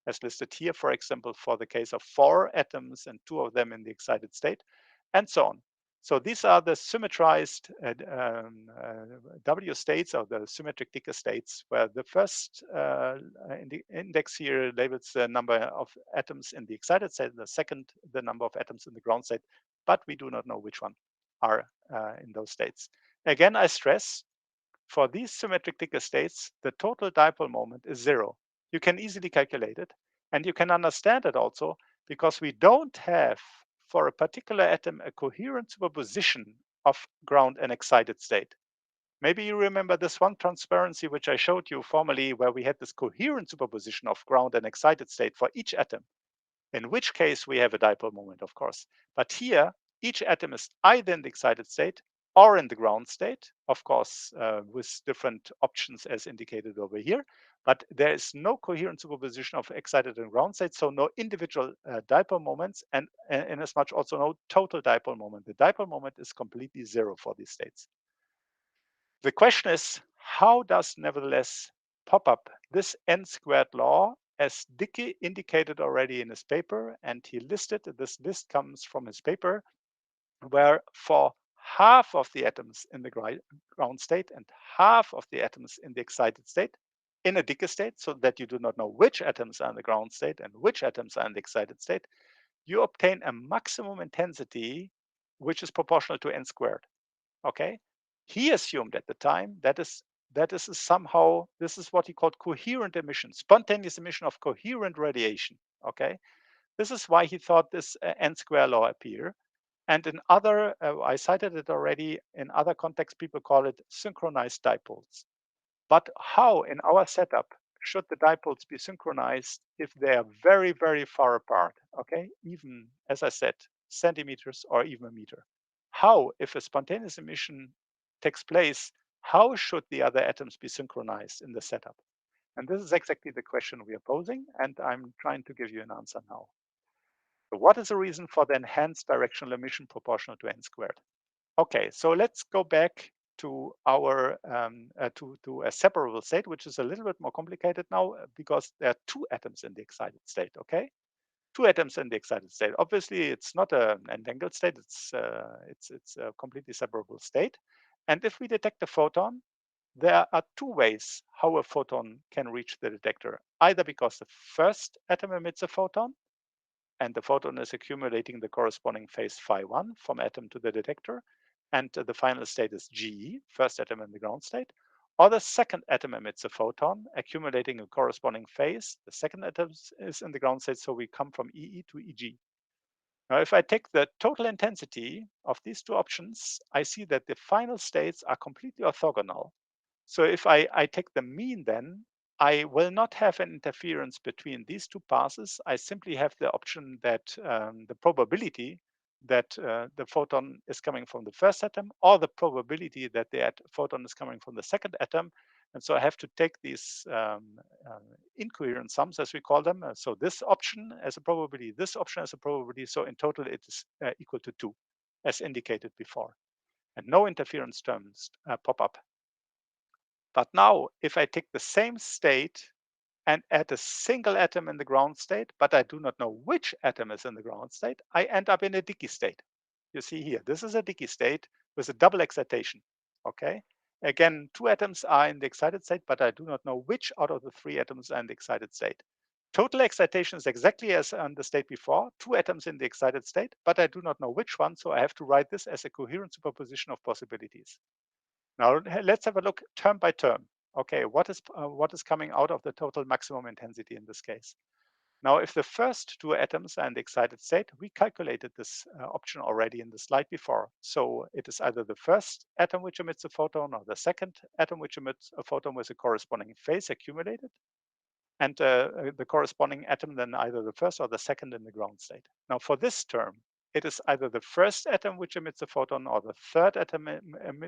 as listed here, for example, for the case of 4 atoms and 2 of them in the excited state, and so on. So these are the symmetrized W states, or the symmetric Dicke states, where the first index here labels the number of atoms in the excited state, and the second the number of atoms in the ground state, but we do not know which one are in those states. Again, I stress, for these symmetric Dicke states, the total dipole moment is 0. You can easily calculate it, and you can understand it also because we don't have, for a particular atom, a coherent superposition of ground and excited state. Maybe you remember this one transparency which I showed you formerly, where we had this coherent superposition of ground and excited state for each atom, in which case we have a dipole moment, of course. But here, each atom is either in the excited state or in the ground state, of course, with different options as indicated over here. But there is no coherent superposition of excited and ground state, so no individual dipole moments, and in as much also no total dipole moment. The dipole moment is completely 0 for these states. The question is, how does nevertheless pop up this n-squared law, as Dicke indicated already in his paper, and he listed, this list comes from his paper, where for half of the atoms in the ground state and half of the atoms in the excited state, in a Dicke state, so that you do not know which atoms are in the ground state and which atoms are in the excited state, you obtain a maximum intensity which is proportional to n squared. Okay, he assumed at the time that is somehow, this is what he called coherent emission, spontaneous emission of coherent radiation. Okay, this is why he thought this n square law appear. And in other, I cited it already, in other contexts, people call it synchronized dipoles. But how in our setup should the dipoles be synchronized if they are very, very far apart? Okay, even, as I said, centimeters or even a meter. How, if a spontaneous emission takes place, how should the other atoms be synchronized in the setup? And this is exactly the question we are posing, and I'm trying to give you an answer now. So what is the reason for the enhanced directional emission proportional to n squared? Okay, so let's go back to our to a separable state, which is a little bit more complicated now because there are 2 atoms in the excited state. Okay, 2 atoms in the excited state. Obviously, it's not an entangled state. It's a completely separable state. And if we detect a photon, there are 2 ways how a photon can reach the detector. Either because the first atom emits a photon, and the photon is accumulating the corresponding phase phi1 from atom to the detector, and the final state is G, first atom in the ground state, or the second atom emits a photon, accumulating a corresponding phase. The second atom is in the ground state, so we come from EE to EG. Now, if I take the total intensity of these 2 options, I see that the final states are completely orthogonal. So if I take the mean, then I will not have an interference between these 2 passes. I simply have the option that the probability that the photon is coming from the first atom, or the probability that the photon is coming from the second atom. And so I have to take these incoherent sums, as we call them. So this option as a probability, this option as a probability. So in total, it is equal to 2, as indicated before. And no interference terms pop up. But now, if I take the same state and add a single atom in the ground state, but I do not know which atom is in the ground state, I end up in a Dicke state. You see here, this is a Dicke state with a double excitation. Okay. Again, 2 atoms are in the excited state, but I do not know which out of the 3 atoms are in the excited state. Total excitation is exactly as on the state before, 2 atoms in the excited state, but I do not know which one, so I have to write this as a coherent superposition of possibilities. Now let's have a look term by term. Okay, what is coming out of the total maximum intensity in this case? Now, if the first 2 atoms are in the excited state, we calculated this option already in the slide before. So it is either the first atom which emits a photon or the second atom which emits a photon with a corresponding phase accumulated. And the corresponding atom then either the first or the second in the ground state. Now for this term, it is either the first atom which emits a photon or the third atom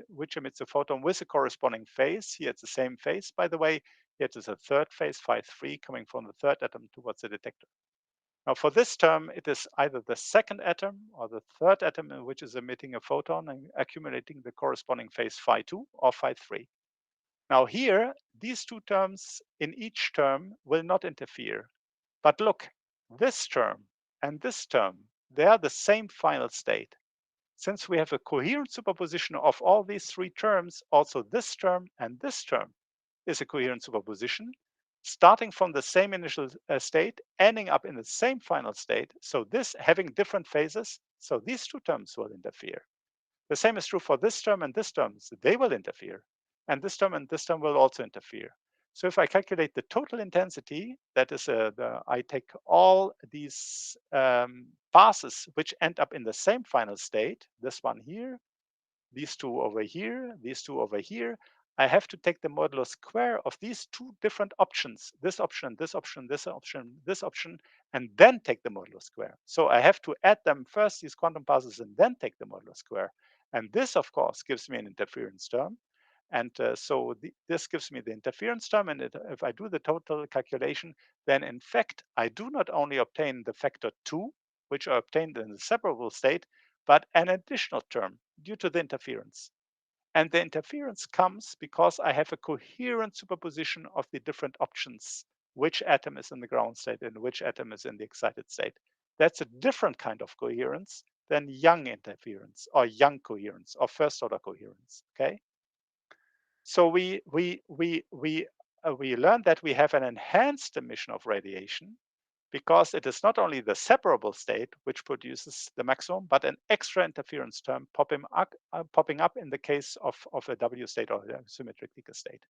which emits a photon with a corresponding phase. Here it's the same phase, by the way. Here it is a third phase, phi3, coming from the third atom towards the detector. Now for this term, it is either the second atom or the third atom which is emitting a photon and accumulating the corresponding phase phi2 or phi3. Now here, these two terms in each term will not interfere. But look, this term and this term, they are the same final state. Since we have a coherent superposition of all these three terms, also this term and this term is a coherent superposition, starting from the same initial state, ending up in the same final state. So this having different phases, so these two terms will interfere. The same is true for this term and this term, so they will interfere. And this term will also interfere. So if I calculate the total intensity, that is, I take all these passes which end up in the same final state, this one here, these two over here, these two over here, I have to take the modulo square of these two different options, this option, this option, this option, this option, and then take the modulo square. So I have to add them first, these quantum passes, and then take the modulo square. And this, of course, gives me an interference term. And this gives me the interference term. And if I do the total calculation, then in fact, I do not only obtain the factor 2, which are obtained in the separable state, but an additional term due to the interference. And the interference comes because I have a coherent superposition of the different options, which atom is in the ground state and which atom is in the excited state. That's a different kind of coherence than Young interference or Young coherence or first order coherence, okay? So we learned that we have an enhanced emission of radiation because it is not only the separable state which produces the maximum, but an extra interference term popping up in the case of a W state or a symmetric Dicke state.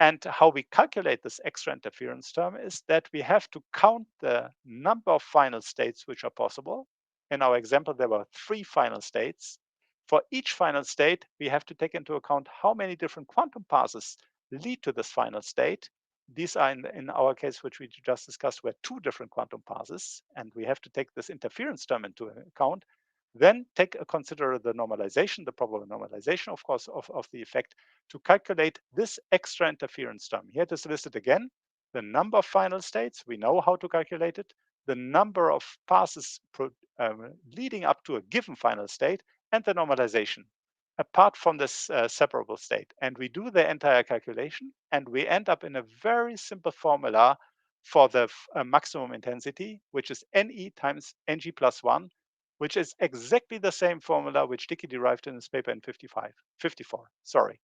And how we calculate this extra interference term is that we have to count the number of final states which are possible. In our example, there were 3 final states. For each final state, we have to take into account how many different quantum passes lead to this final state. These are, in our case, which we just discussed, were 2 different quantum passes, and we have to take this interference term into account. Then consider the normalization, the probable normalization, of course, of the effect to calculate this extra interference term. Here it is listed again, the number of final states, we know how to calculate it, the number of passes leading up to a given final state, and the normalization, apart from this separable state. And we do the entire calculation, and we end up in a very simple formula for the maximum intensity, which is Ne times Ng plus 1, which is exactly the same formula which Dicke derived in his paper in 54, sorry.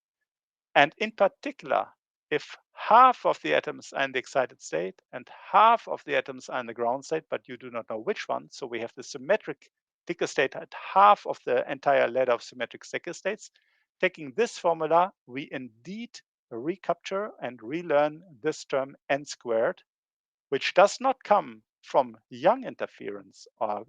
And in particular, if half of the atoms are in the excited state and half of the atoms are in the ground state, but you do not know which one, so we have the symmetric Dicke state at half of the entire ladder of symmetric Dicke states, taking this formula, we indeed recapture and relearn this term n squared, which does not come from Young interference or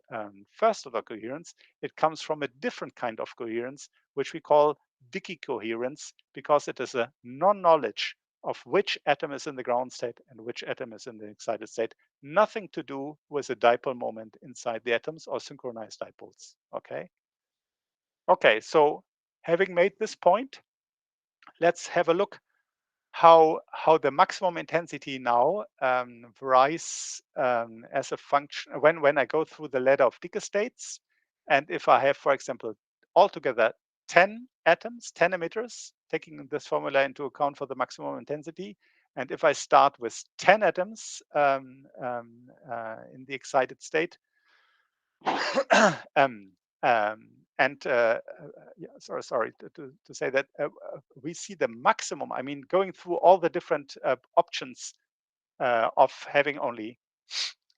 first order coherence. It comes from a different kind of coherence, which we call Dicke coherence, because it is a non-knowledge of which atom is in the ground state and which atom is in the excited state. Nothing to do with the dipole moment inside the atoms or synchronized dipoles, okay? Okay, so having made this point, let's have a look how the maximum intensity now varies as a function when I go through the ladder of Dicke states. And if I have, for example, altogether 10 atoms, 10 emitters, taking this formula into account for the maximum intensity. And if I start with 10 atoms in the excited state, sorry to say that we see the maximum. I mean, going through all the different options of having only,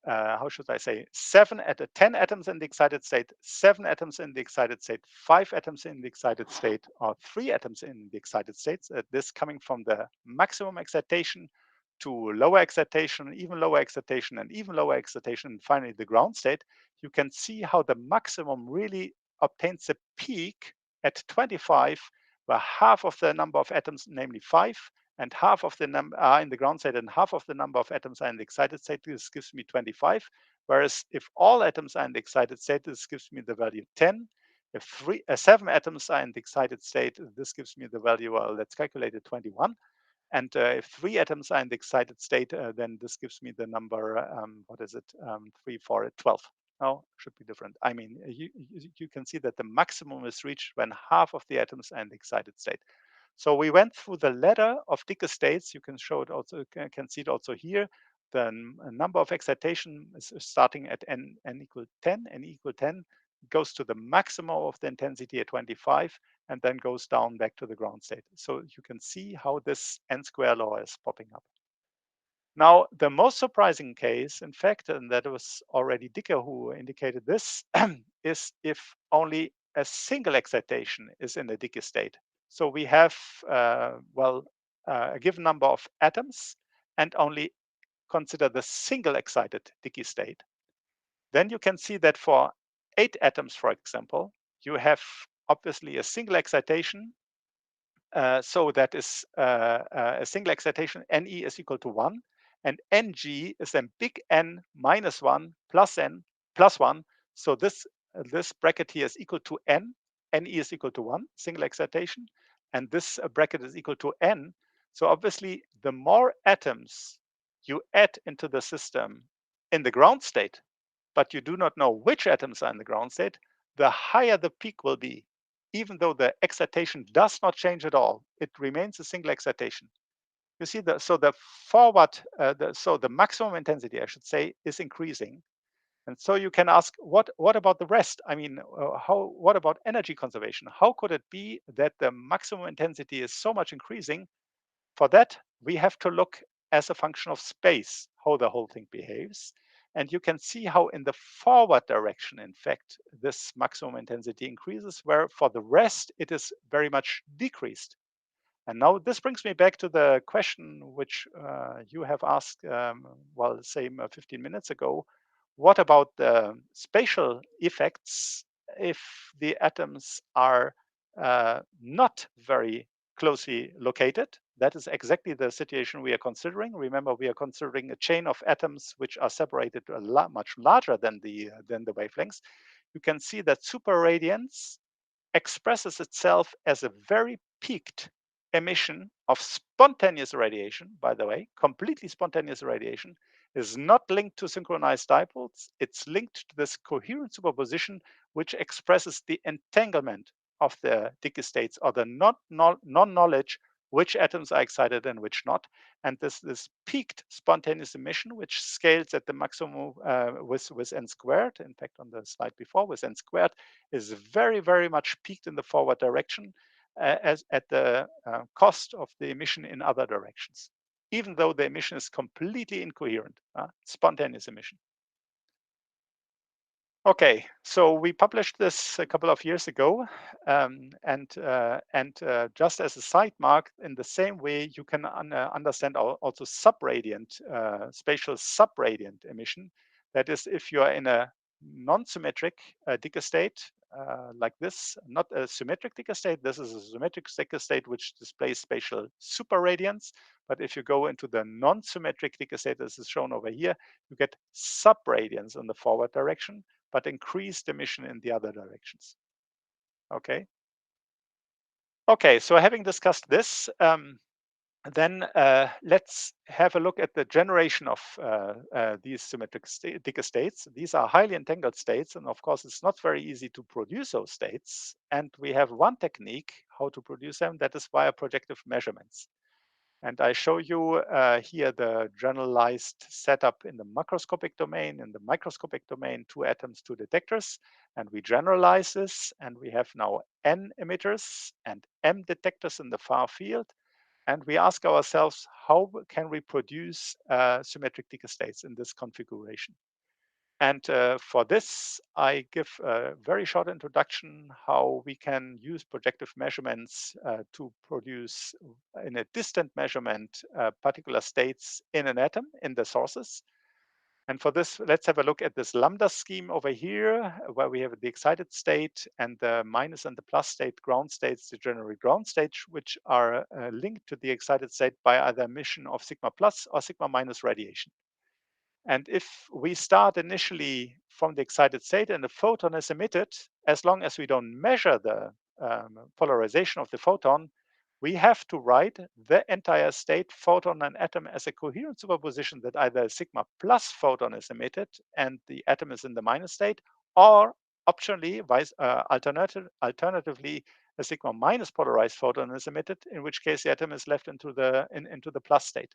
how should I say, 10 atoms in the excited state, 7 atoms in the excited state, 5 atoms in the excited state, or 3 atoms in the excited states. This coming from the maximum excitation to lower excitation, even lower excitation, and even lower excitation, and finally the ground state. You can see how the maximum really obtains a peak at 25, where half of the number of atoms, namely 5, and half of the number are in the ground state and half of the number of atoms are in the excited state. This gives me 25. Whereas if all atoms are in the excited state, this gives me the value 10. If 7 atoms are in the excited state, this gives me the value, let's calculate it, 21. And if 3 atoms are in the excited state, then this gives me the number, what is it, 3, 4, 12. No, should be different. I mean, you can see that the maximum is reached when half of the atoms are in the excited state. So we went through the ladder of Dicke states. You can show it also, can see it also here. The number of excitation is starting at n equal 10, n equal 10, goes to the maximum of the intensity at 25, and then goes down back to the ground state. So you can see how this n square law is popping up. Now, the most surprising case, in fact, and that was already Dicke who indicated this, is if only a single excitation is in a Dicke state. So we have, a given number of atoms and only consider the single excited Dicke state. Then you can see that for 8 atoms, for example, you have obviously a single excitation. So that is a single excitation, Ne is equal to 1. And Ng is then big N minus 1 plus N plus 1. So this bracket here is equal to N. Ne is equal to 1, single excitation. And this bracket is equal to N. So obviously, the more atoms you add into the system in the ground state, but you do not know which atoms are in the ground state, the higher the peak will be. Even though the excitation does not change at all, it remains a single excitation. You see, so the maximum intensity, I should say, is increasing. And so you can ask, what about the rest? I mean, what about energy conservation? How could it be that the maximum intensity is so much increasing? For that, we have to look as a function of space, how the whole thing behaves. And you can see how in the forward direction, in fact, this maximum intensity increases, where for the rest, it is very much decreased. And now this brings me back to the question which you have asked, say 15 minutes ago. What about the spatial effects if the atoms are not very closely located? That is exactly the situation we are considering. Remember, we are considering a chain of atoms which are separated much larger than the wavelengths. You can see that superradiance expresses itself as a very peaked emission of spontaneous radiation, by the way, completely spontaneous radiation, is not linked to synchronized dipoles. It's linked to this coherent superposition, which expresses the entanglement of the Dicke states, or the non-knowledge which atoms are excited and which not. And this peaked spontaneous emission, which scales at the maximum with n squared, in fact, on the slide before, with n squared, is very, very much peaked in the forward direction as at the cost of the emission in other directions, even though the emission is completely incoherent, spontaneous emission. Okay, so we published this a couple of years ago, and just as a side mark, in the same way, you can understand also subradiant, spatial subradiant emission. That is, if you are in a non-symmetric Dicke state, like this, not a symmetric Dicke state. This is a symmetric Dicke state which displays spatial superradiance. But if you go into the non-symmetric Dicke state, as is shown over here, you get subradiance in the forward direction, but increased emission in the other directions. Okay. Okay, so having discussed this, then let's have a look at the generation of these symmetric Dicke states. These are highly entangled states, and of course, it's not very easy to produce those states. And we have one technique how to produce them, that is via projective measurements. And I show you here the generalized setup in the macroscopic domain. In the microscopic domain, 2 atoms, 2 detectors, and we generalize this. And we have now N emitters and M detectors in the far field. And we ask ourselves, how can we produce symmetric Dicke states in this configuration? And for this, I give a very short introduction how we can use projective measurements to produce in a distant measurement particular states in an atom in the sources. And for this, let's have a look at this lambda scheme over here, where we have the excited state and the minus and the plus state ground states, the general ground states, which are linked to the excited state by either emission of sigma plus or sigma minus radiation. And if we start initially from the excited state and the photon is emitted, as long as we don't measure the polarization of the photon, we have to write the entire state, photon and atom, as a coherent superposition that either a sigma plus photon is emitted and the atom is in the minus state, or optionally, alternatively, a sigma minus polarized photon is emitted, in which case the atom is left into the plus state.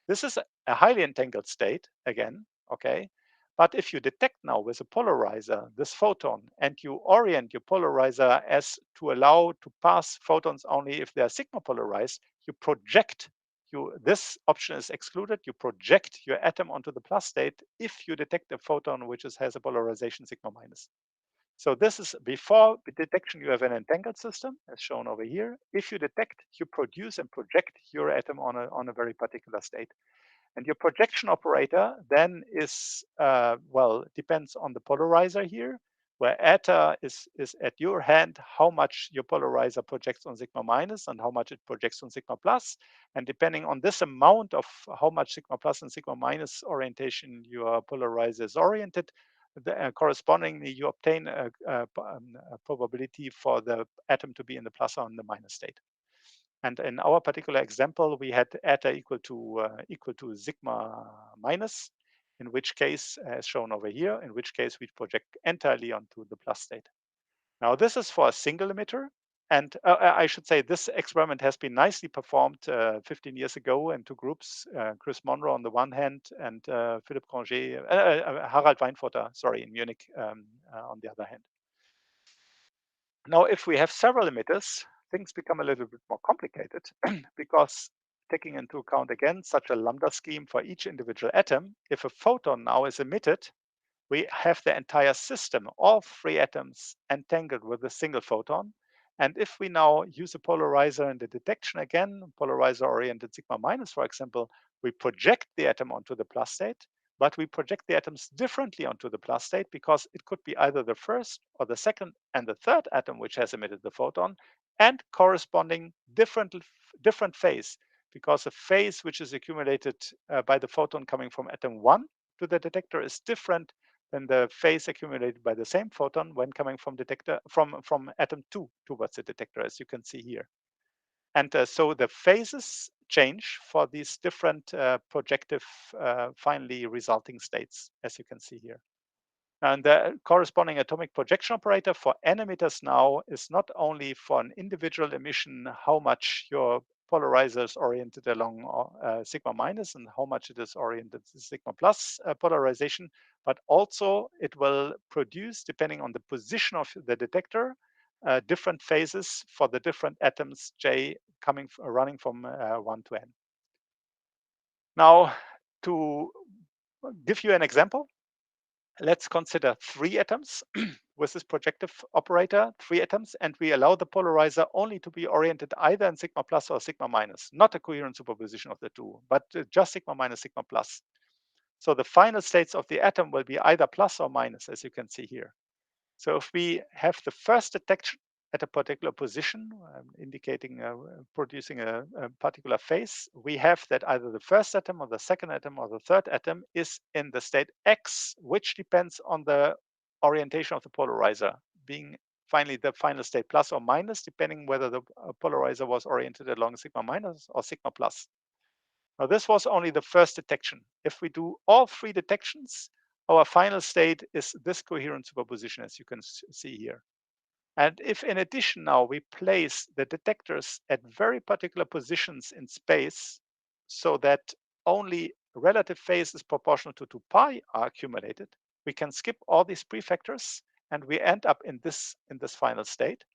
This is a highly entangled state, again, okay? But if you detect now with a polarizer this photon and you orient your polarizer as to allow to pass photons only if they are sigma polarized, you project, this option is excluded, you project your atom onto the plus state if you detect a photon which has a polarization sigma minus. So this is before the detection, you have an entangled system as shown over here. If you detect, you produce and project your atom on a very particular state. And your projection operator then is, well, depends on the polarizer here, where eta is at your hand, how much your polarizer projects on sigma minus and how much it projects on sigma plus. And depending on this amount of how much sigma plus and sigma minus orientation your polarizer is oriented, correspondingly, you obtain a probability for the atom to be in the plus or in the minus state. And in our particular example, we had eta equal to sigma minus, in which case, as shown over here, in which case we project entirely onto the plus state. Now, this is for a single emitter. And I should say this experiment has been nicely performed 15 years ago in two groups, Chris Monroe on the one hand and Philippe Granger, Harald Weinfurter, sorry, in Munich on the other hand. Now, if we have several emitters, things become a little bit more complicated because taking into account again such a lambda scheme for each individual atom, if a photon now is emitted, we have the entire system, all three atoms entangled with a single photon. And if we now use a polarizer in the detection again, polarizer oriented sigma minus, for example, we project the atom onto the plus state, but we project the atoms differently onto the plus state because it could be either the first or the second and the third atom which has emitted the photon and corresponding different phase, because a phase which is accumulated by the photon coming from atom 1 to the detector is different than the phase accumulated by the same photon when coming from atom 2 towards the detector, as you can see here. And so the phases change for these different projective finally resulting states, as you can see here. And the corresponding atomic projection operator for n emitters now is not only for an individual emission, how much your polarizer is oriented along sigma minus and how much it is oriented to sigma plus polarization, but also it will produce, depending on the position of the detector, different phases for the different atoms J running from 1 to n. Now, to give you an example, let's consider 3 atoms with this projective operator, 3 atoms, and we allow the polarizer only to be oriented either in sigma plus or sigma minus, not a coherent superposition of the two, but just sigma minus, sigma plus. So the final states of the atom will be either plus or minus, as you can see here. So if we have the first detection at a particular position, indicating producing a particular phase, we have that either the first atom or the second atom or the third atom is in the state X, which depends on the orientation of the polarizer, being finally the final state plus or minus, depending whether the polarizer was oriented along sigma minus or sigma plus. Now, this was only the first detection. If we do all 3 detections, our final state is this coherent superposition, as you can see here. And if in addition now we place the detectors at very particular positions in space so that only relative phase is proportional to 2 pi are accumulated, we can skip all these prefactors and we end up in this final state.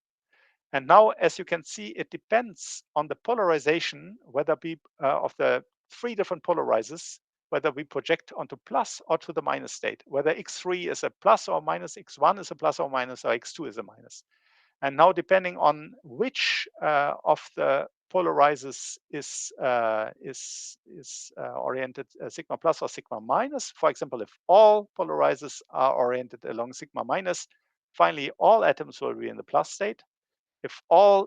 And now, as you can see, it depends on the polarization, whether be of the 3 different polarizers, whether we project onto plus or to the minus state, whether x3 is a plus or minus, x1 is a plus or minus, or x2 is a minus. And now, depending on which of the polarizers is oriented sigma plus or sigma minus, for example, if all polarizers are oriented along sigma minus, finally all atoms will be in the plus state. If all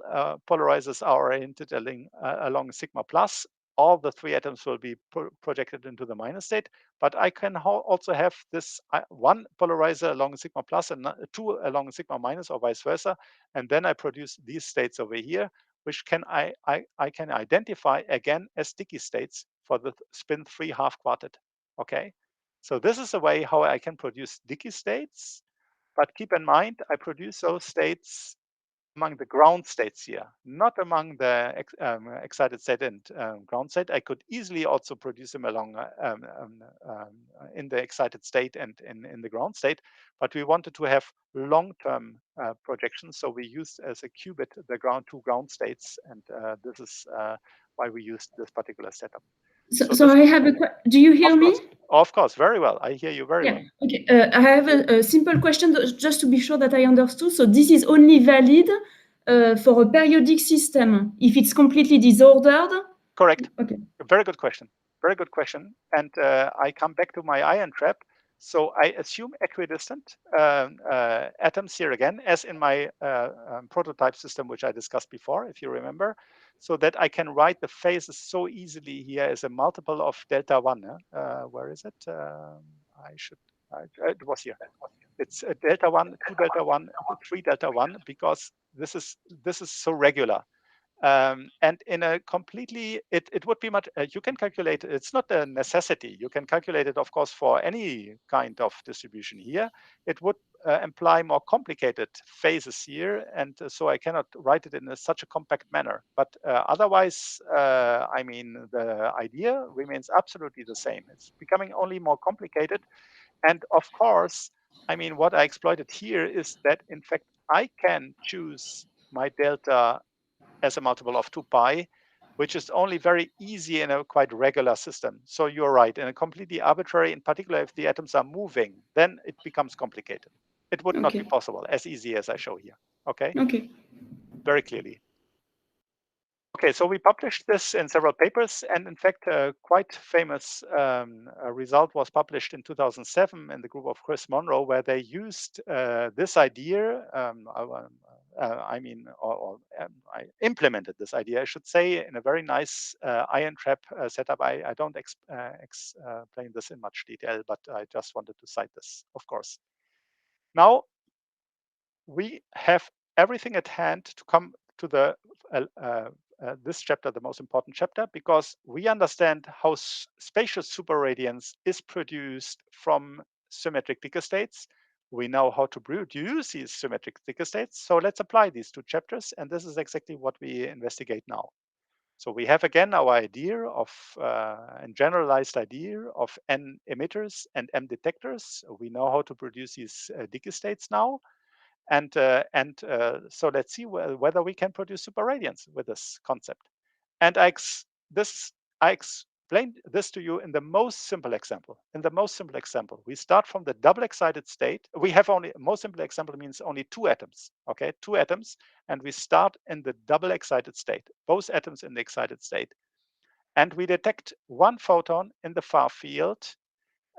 polarizers are oriented along sigma plus, all the 3 atoms will be projected into the minus state. But I can also have this 1 polarizer along sigma plus and 2 along sigma minus, or vice versa. And then I produce these states over here, which I can identify again as Dicke states for the spin 3 half quartet. Okay, so this is a way how I can produce Dicke states, but keep in mind I produce those states among the ground states here, not among the excited state and ground state. I could easily also produce them along in the excited state and in the ground state, but we wanted to have long-term projections, so we used as a qubit the two ground states, and this is why we used this particular setup. So I have do you hear me? Of course, very well. I hear you very well. Okay. I have a simple question just to be sure that I understood. So this is only valid for a periodic system if it's completely disordered? Correct. Okay. Very good question. Very good question. And I come back to my ion trap. So I assume equidistant atoms here again, as in my prototype system, which I discussed before, if you remember, so that I can write the phases so easily here as a multiple of delta 1. Where is it? It was here. It's delta 1, 2 delta 1, 3 delta 1, because this is so regular. And in a completely, it would be much, you can calculate, it's not a necessity. You can calculate it, of course, for any kind of distribution here. It would imply more complicated phases here. And so I cannot write it in such a compact manner. But otherwise, I mean, the idea remains absolutely the same. It's becoming only more complicated. And of course, I mean, what I exploited here is that, in fact, I can choose my delta as a multiple of 2 pi, which is only very easy in a quite regular system. So you're right, in a completely arbitrary, in particular, if the atoms are moving, then it becomes complicated. It would not be possible as easy as I show here. Okay? Okay. Very clearly. Okay, so we published this in several papers, and in fact, a quite famous result was published in 2007 in the group of Chris Monroe, where they used this idea. I implemented this idea, I should say, in a very nice ion trap setup. I don't explain this in much detail, but I just wanted to cite this, of course. Now, we have everything at hand to come to the this chapter, the most important chapter, because we understand how spatial superradiance is produced from symmetric Dicke states. We know how to produce these symmetric Dicke states. So let's apply these two chapters, and this is exactly what we investigate now. So we have again our idea of a generalized idea of n emitters and m detectors. We know how to produce these Dicke states now. And so let's see whether we can produce superradiance with this concept. And I explained this to you in the most simple example. In the most simple example, we start from the double excited state. We have only, most simple example means only 2 atoms, okay? 2 atoms, and we start in the double excited state, both atoms in the excited state. And we detect 1 photon in the far field.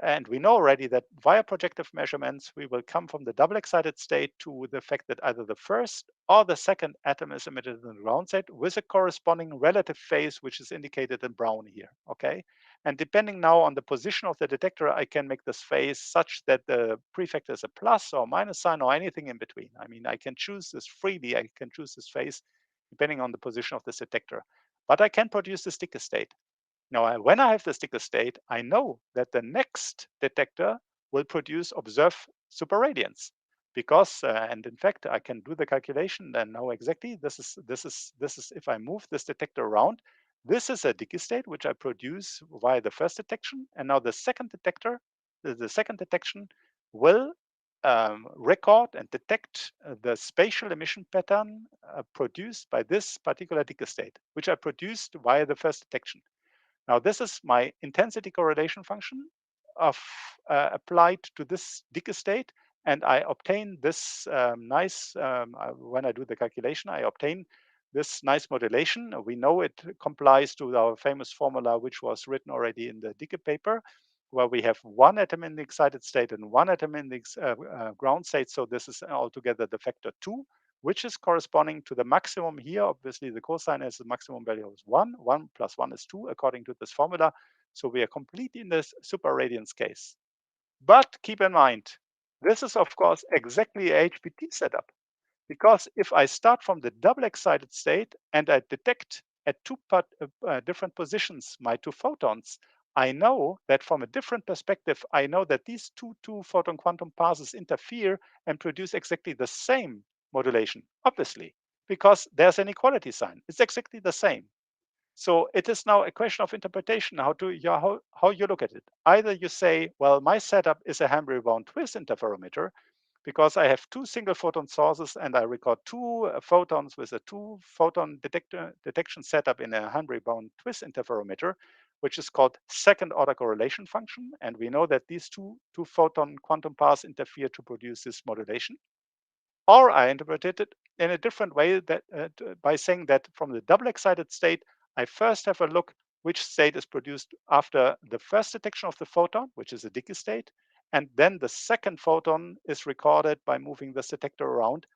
And we know already that via projective measurements, we will come from the double excited state to the fact that either the first or the second atom is emitted in the ground state with a corresponding relative phase, which is indicated in brown here, okay? And depending now on the position of the detector, I can make this phase such that the prefactor is a plus or minus sign or anything in between. I mean, I can choose this freely. I can choose this phase depending on the position of this detector. But I can produce this Dicke state. Now, when I have this Dicke state, I know that the next detector will produce observed superradiance, because, and in fact, I can do the calculation and know exactly this is if I move this detector around, this is a Dicke state which I produce via the first detection, and now the second detector, the second detection will record and detect the spatial emission pattern produced by this particular Dicke state, which I produced via the first detection. Now, this is my intensity correlation function of applied to this Dicke state, and I obtain this when I do the calculation, I obtain this nice modulation. We know it complies to our famous formula, which was written already in the Dicke paper, where we have 1 atom in the excited state and 1 atom in the ground state. So this is altogether the factor 2. Which is corresponding to the maximum here. Obviously, the cosine is the maximum value is 1. 1 plus 1 is 2, according to this formula. So we are completely in this superradiance case. But keep in mind, this is, of course, exactly a HPT setup. Because if I start from the double excited state and I detect at two different positions my two photons, I know that from a different perspective, I know that these two photon quantum passes interfere and produce exactly the same modulation, obviously, because there's an equality sign. It's exactly the same. So it is now a question of interpretation, how you look at it. Either you say, well, my setup is a Hanbury Brown and Twiss interferometer because I have two single photon sources and I record two photons with a two photon detection setup in a Hanbury Brown and Twiss interferometer, which is called second order correlation function. And we know that these two photon quantum paths interfere to produce this modulation. Or I interpreted it in a different way that by saying that from the double excited state, I first have a look which state is produced after the first detection of the photon, which is a Dicke state, and then the second photon is recorded by moving this detector around.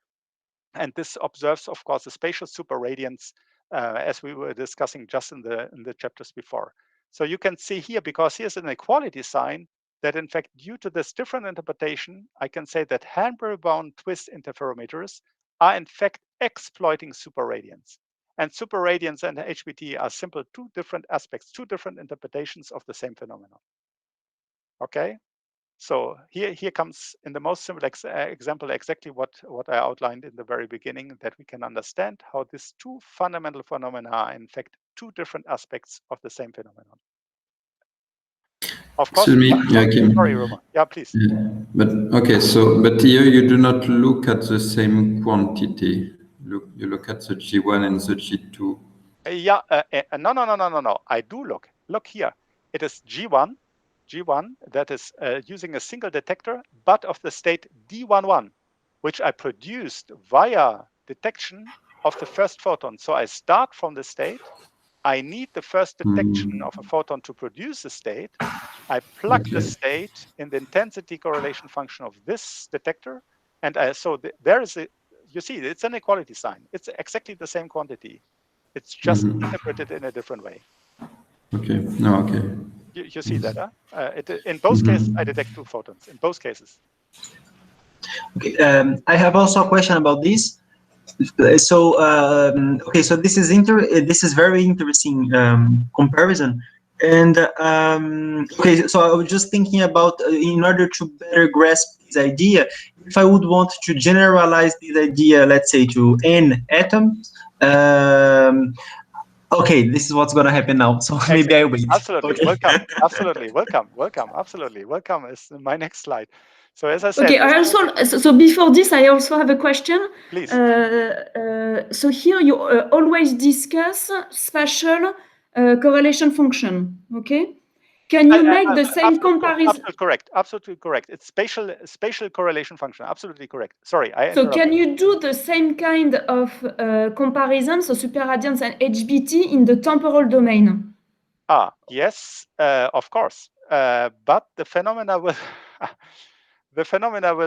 And this observes, of course, the spatial superradiance as we were discussing just in the chapters before. So you can see here, because here's an equality sign, that in fact, due to this different interpretation, I can say that Hanbury Brown and Twiss interferometers are in fact exploiting superradiance. And superradiance and HBT are simple two different aspects, two different interpretations of the same phenomenon. Okay, so here comes in the most simple example exactly what I outlined in the very beginning, that we can understand how these two fundamental phenomena are in fact two different aspects of the same phenomenon. Of course. Excuse me, Joachim. Sorry, Roman. Yeah, please. Yeah. But okay, but here you do not look at the same quantity. You look at the G1 and the G2. No. I do look. Look here. It is G1 that is using a single detector, but of the state D11, which I produced via detection of the first photon. So I start from the state. I need the first detection of a photon to produce the state. I plug the state in the intensity correlation function of this detector. And there is you see, it's an equality sign. It's exactly the same quantity. It's just interpreted in a different way. Okay, no, okay. You see that, huh? In both cases, I detect two photons, in both cases. Okay, I have also a question about this. So, okay, so this is very interesting comparison. And okay, so I was just thinking about in order to better grasp this idea, if I would want to generalize this idea, let's say to n atoms. Okay, this is what's going to happen now. So maybe I wait. Absolutely, okay. welcome. Absolutely, welcome. Absolutely, welcome is my next slide. So as I said, okay, I also, so before this, I also have a question. Please. So here you always discuss spatial correlation function. Okay, can you make the same comparison? Absolutely correct. It's spatial correlation function. Absolutely correct. Sorry, So can you do the same kind of comparison, so superradiance and HBT in the temporal domain? Yes, of course. But the phenomena will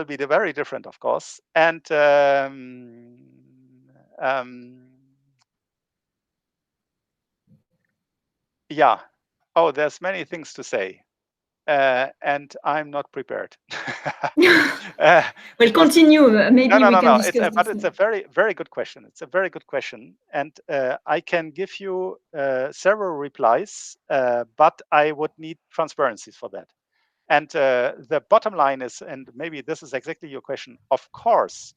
be very different, of course. And yeah. Oh, there's many things to say. And I'm not prepared. We'll continue. Maybe we can discuss this. But it's a very, very good question. It's a very good question, and I can give you several replies, but I would need transparencies for that. And the bottom line is, and maybe this is exactly your question. Of course,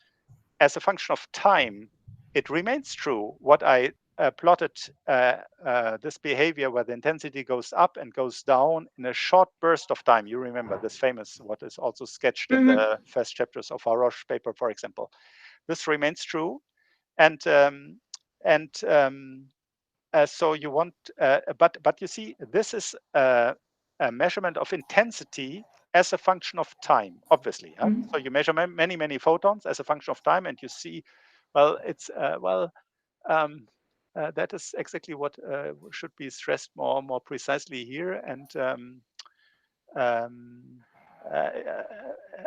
as a function of time, it remains true what I plotted this behavior where the intensity goes up and goes down in a short burst of time. You remember this famous, what is also sketched in the first chapters of our Roche paper, for example. This remains true. And so you want, but you see, this is a measurement of intensity as a function of time, obviously. Huh? So you measure many photons as a function of time, and you see, well, it's that is exactly what should be stressed more precisely here. And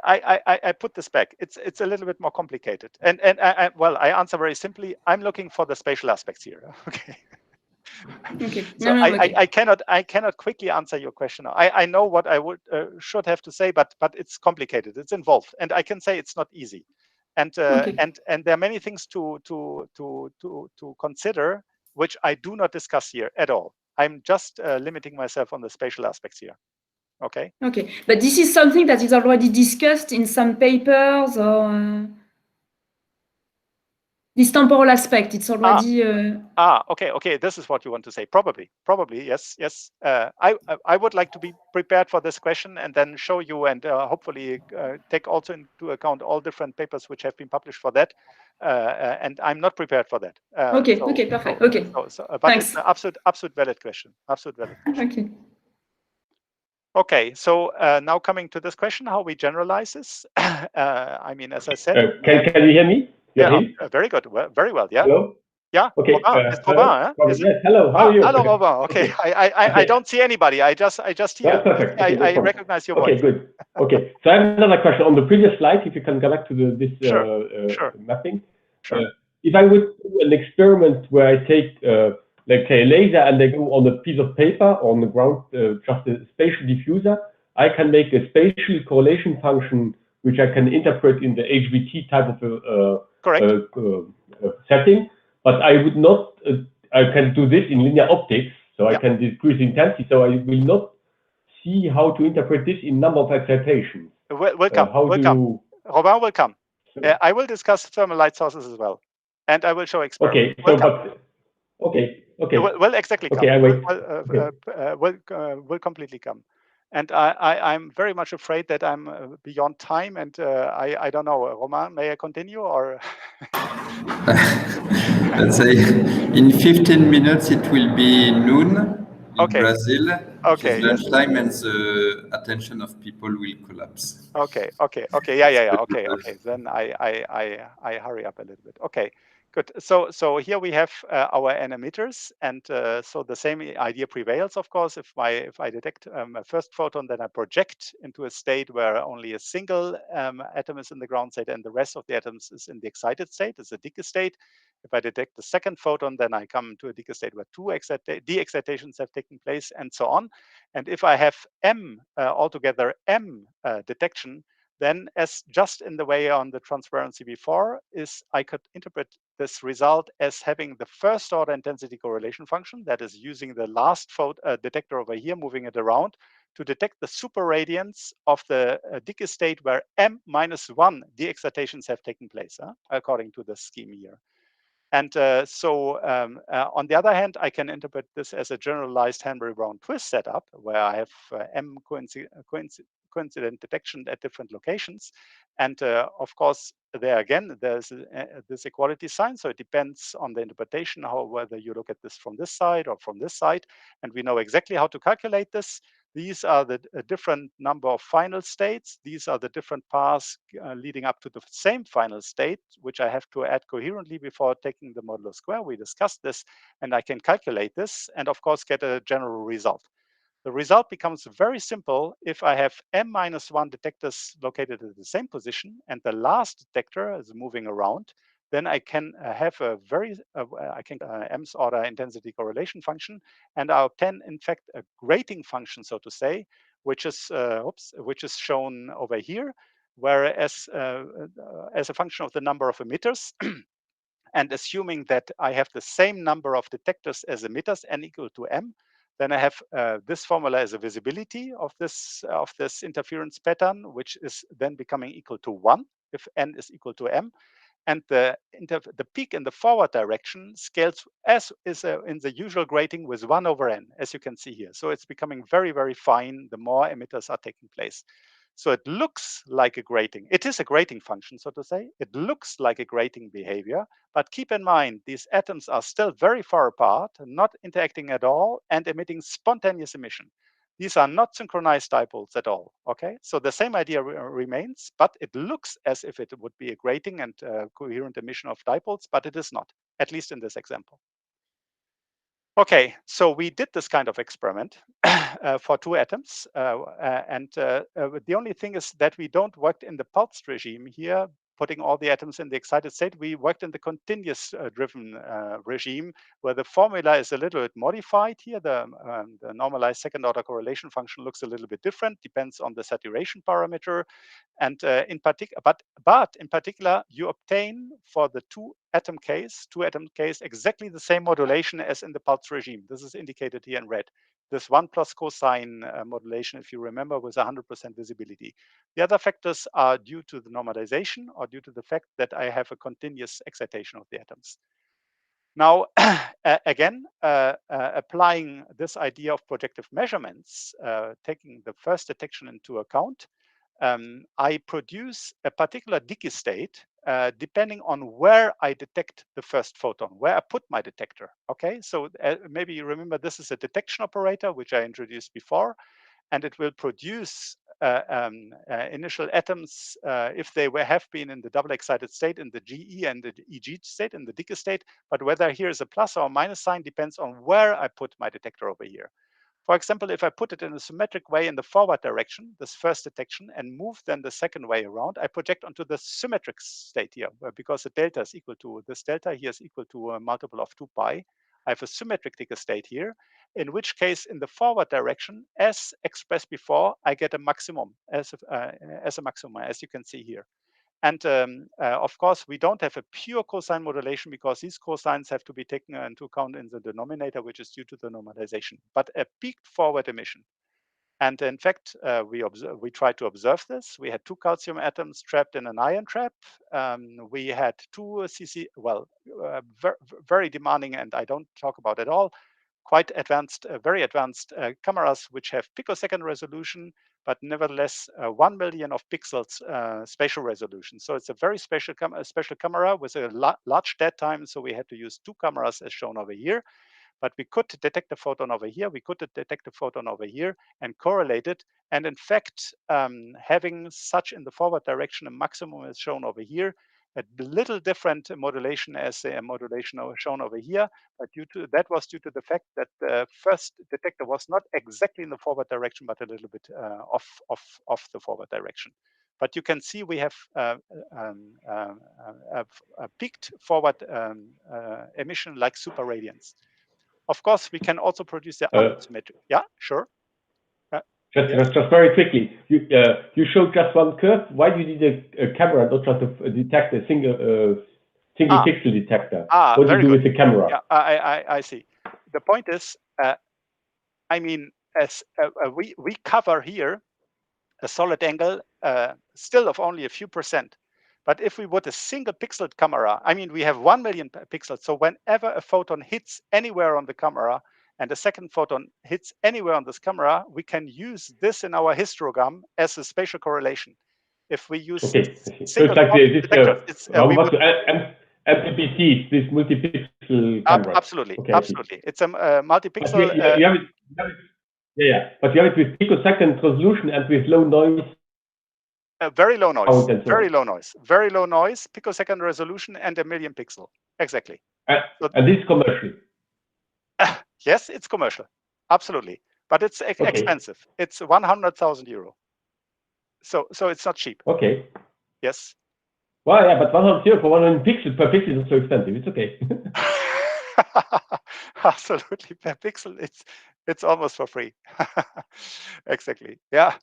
I put this back. It's a little bit more complicated. And I answer very simply. I'm looking for the spatial aspects here. Okay. Okay. So okay. I cannot quickly answer your question. I know what I should have to say, but it's complicated. It's involved, and I can say it's not easy. And Okay. and there are many things to consider, which I do not discuss here at all. I'm just limiting myself on the spatial aspects here. Okay. Okay, but this is something that is already discussed in some papers, or this temporal aspect. It's already. Okay. This is what you want to say. Probably, yes. I would like to be prepared for this question and then show you, and hopefully take also into account all different papers which have been published for that. And I'm not prepared for that. Okay. Okay. Perfect. Okay. But Thanks. it's an absolute valid question. Absolute valid question. Okay. Okay, so now coming to this question, how we generalize this. I mean, as I said, can you hear me? Yeah, very good, very well. Yeah. Hello. Yeah. Okay. It's Robin, huh? Is it? Yes. Hello. How are you? Hello, Robin. Okay. I don't see anybody. I just hear. That's perfect. Okay, I recognize your voice. Okay, good. Okay, so I have another question on the previous slide. If you can go back to this Sure. mapping. Sure. If I would do an experiment where I take, let's say, a laser and I go on a piece of paper on the ground, just a spatial diffuser, I can make a spatial correlation function which I can interpret in the HBT type of setting. But I would not. I can do this in linear optics, so I can decrease intensity. So I will not see how to interpret this in number of excitations. Will come. Robin will come. I will discuss thermal light sources as well, and I will show experiments. Okay. Will exactly come. Okay, I wait. Will completely come. And I'm very much afraid that I'm beyond time, and I don't know. Romain, may I continue or? Let's say in 15 minutes it will be noon in Brazil. Okay. Lunchtime, and the attention of people will collapse. Okay. Yeah. Okay. Then I hurry up a little bit. Okay. Good. So here we have our emitters, and so the same idea prevails, of course. If I detect a first photon, then I project into a state where only a single atom is in the ground state, and the rest of the atoms is in the excited state. It's a Dicke state. If I detect the second photon, then I come to a Dicke state where two de-excitations have taken place, and so on. And if I have altogether M detection, then, as just in the way on the transparency before, I could interpret this result as having the first order intensity correlation function, that is using the last detector over here, moving it around to detect the superradiance of the Dicke state where M-1 de-excitations have taken place, according to the scheme here. And on the other hand, I can interpret this as a generalized Hanbury Brown and Twiss setup, where I have M coincident detection at different locations. And of course, there again, there's this equality sign. So it depends on the interpretation, whether you look at this from this side or from this side. And we know exactly how to calculate this. These are the different number of final states. These are the different paths leading up to the same final state, which I have to add coherently before taking the modulo square. We discussed this, and I can calculate this and, of course, get a general result. The result becomes very simple if I have M-1 detectors located at the same position, and the last detector is moving around. Then I can have a M's order intensity correlation function, and I obtain, in fact, a grating function, so to say, which is shown over here, whereas as a function of the number of emitters, and assuming that I have the same number of detectors as emitters, n equal to M, then I have this formula as a visibility of this interference pattern, which is then becoming equal to 1 if n is equal to M. And the peak in the forward direction scales as is in the usual grating with 1 over n, as you can see here. So it's becoming very, very fine the more emitters are taking place. So it looks like a grating. It is a grating function, so to say. It looks like a grating behavior, but keep in mind, these atoms are still very far apart, not interacting at all, and emitting spontaneous emission. These are not synchronized dipoles at all, okay? So the same idea remains, but it looks as if it would be a grating and coherent emission of dipoles, but it is not, at least in this example. Okay, so we did this kind of experiment for two atoms, and the only thing is that we don't work in the pulsed regime here, putting all the atoms in the excited state, we worked in the continuous driven regime, where the formula is a little bit modified here. The normalized second order correlation function looks a little bit different, depends on the saturation parameter. And in particular, you obtain for the two atom case exactly the same modulation as in the pulse regime. This is indicated here in red. This 1 plus cosine modulation, if you remember, was 100% visibility. The other factors are due to the normalization or due to the fact that I have a continuous excitation of the atoms. Now, again, applying this idea of projective measurements, taking the first detection into account, I produce a particular Dicke state depending on where I detect the first photon, where I put my detector. Okay, so maybe you remember this is a detection operator, which I introduced before, and it will produce initial atoms if they have been in the double excited state, in the GE and the EG state, in the Dicke state. But whether here is a plus or a minus sign depends on where I put my detector over here. For example, if I put it in a symmetric way in the forward direction, this first detection, and move then the second way around, I project onto the symmetric state here, because the delta is equal to, this delta here is equal to a multiple of 2 pi. I have a symmetric Dicke state here, in which case in the forward direction, as expressed before, I get a maximum, as a maximum, as you can see here. And of course, we don't have a pure cosine modulation because these cosines have to be taken into account in the denominator, which is due to the normalization, but a peaked forward emission. And in fact, we tried to observe this. We had 2 calcium atoms trapped in an ion trap. We had 2 very demanding, and I don't talk about at all, quite advanced, very advanced cameras, which have picosecond resolution, but nevertheless 1 million of pixels spatial resolution. So it's a very special camera with a large dead time. So we had to use 2 cameras as shown over here. But we could detect a photon over here, we could detect a photon over here and correlate it. And in fact, having such in the forward direction a maximum is shown over here, a little different modulation as a modulation shown over here, but that was due to the fact that the first detector was not exactly in the forward direction, but a little bit off the forward direction. But you can see we have a peaked forward emission like superradiance. Of course, we can also produce the unsymmetric. Yeah, sure. Just very quickly, you showed just one curve. Why do you need a camera, not just to detect a single pixel detector? What do you do with the camera? Yeah, I see. The point is, I mean, as we cover here a solid angle still of only a few %. But if we would a single pixel camera, I mean, we have 1 million pixels. So whenever a photon hits anywhere on the camera and a second photon hits anywhere on this camera, we can use this in our histogram as a spatial correlation. If we use single so it's like MPPT, this multi-pixel camera. Absolutely, absolutely. It's a multi-pixel. But you have it with picosecond resolution and with low noise. Very low noise, very low noise, very low noise, picosecond resolution, and 1 million pixel. Exactly. And this is commercial. Yes, it's commercial. Absolutely. But it's expensive. It's 100,000 euro. So it's not cheap. Okay. Yes. Well, yeah, but 100 euro for 100 pixels per pixel is so expensive. It's okay. Absolutely, per pixel, it's almost for free. Exactly. Yeah.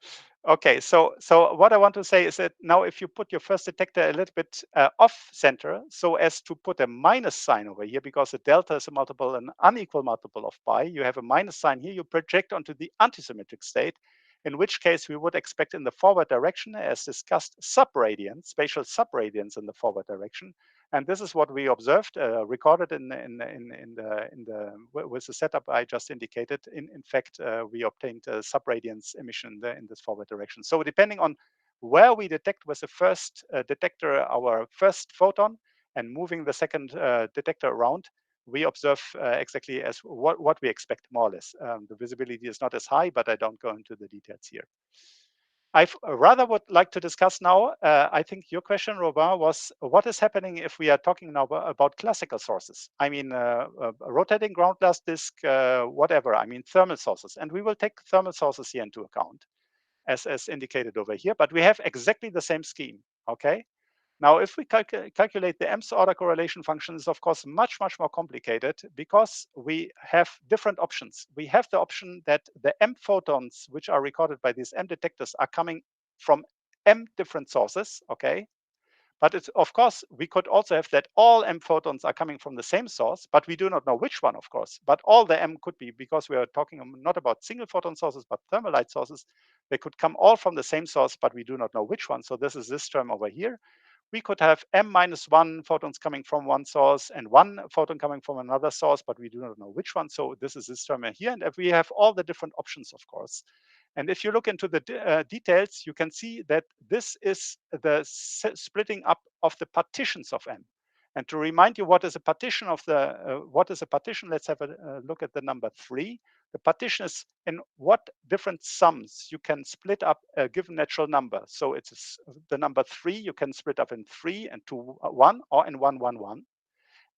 Okay. So what I want to say is that now, if you put your first detector a little bit off center, so as to put a minus sign over here, because the delta is a multiple, an unequal multiple of pi, you have a minus sign here. You project onto the antisymmetric state, in which case we would expect in the forward direction, as discussed, subradiance, spatial subradiance in the forward direction. And this is what we observed, recorded with the setup I just indicated. In fact, we obtained a subradiance emission in this forward direction. So depending on where we detect with the first detector our first photon and moving the second detector around, we observe exactly as what we expect, more or less. The visibility is not as high, but I don't go into the details here. I rather would like to discuss now, I think your question, Robin, was what is happening if we are talking now about classical sources? I mean, a rotating ground glass disk, whatever, I mean, thermal sources. And we will take thermal sources here into account, as indicated over here. But we have exactly the same scheme, okay? Now, if we calculate the mth order correlation function, is of course much more complicated because we have different options. We have the option that the m photons which are recorded by these m detectors are coming from m different sources, okay? But it's, of course, we could also have that all m photons are coming from the same source, but we do not know which one, of course. But all the m could be, because we are talking not about single photon sources, but thermal light sources. They could come all from the same source, but we do not know which one. So this is this term over here. We could have m-1 photons coming from one source and 1 photon coming from another source, but we do not know which one. So this is this term here. And if we have all the different options, of course. And if you look into the details, you can see that this is the splitting up of the partitions of M. And to remind you what is a partition of the, let's have a look at the number 3. The partition is in what different sums you can split up a given natural number. So it's the number 3 you can split up in 3 and 2, 1, or in 1, 1, 1.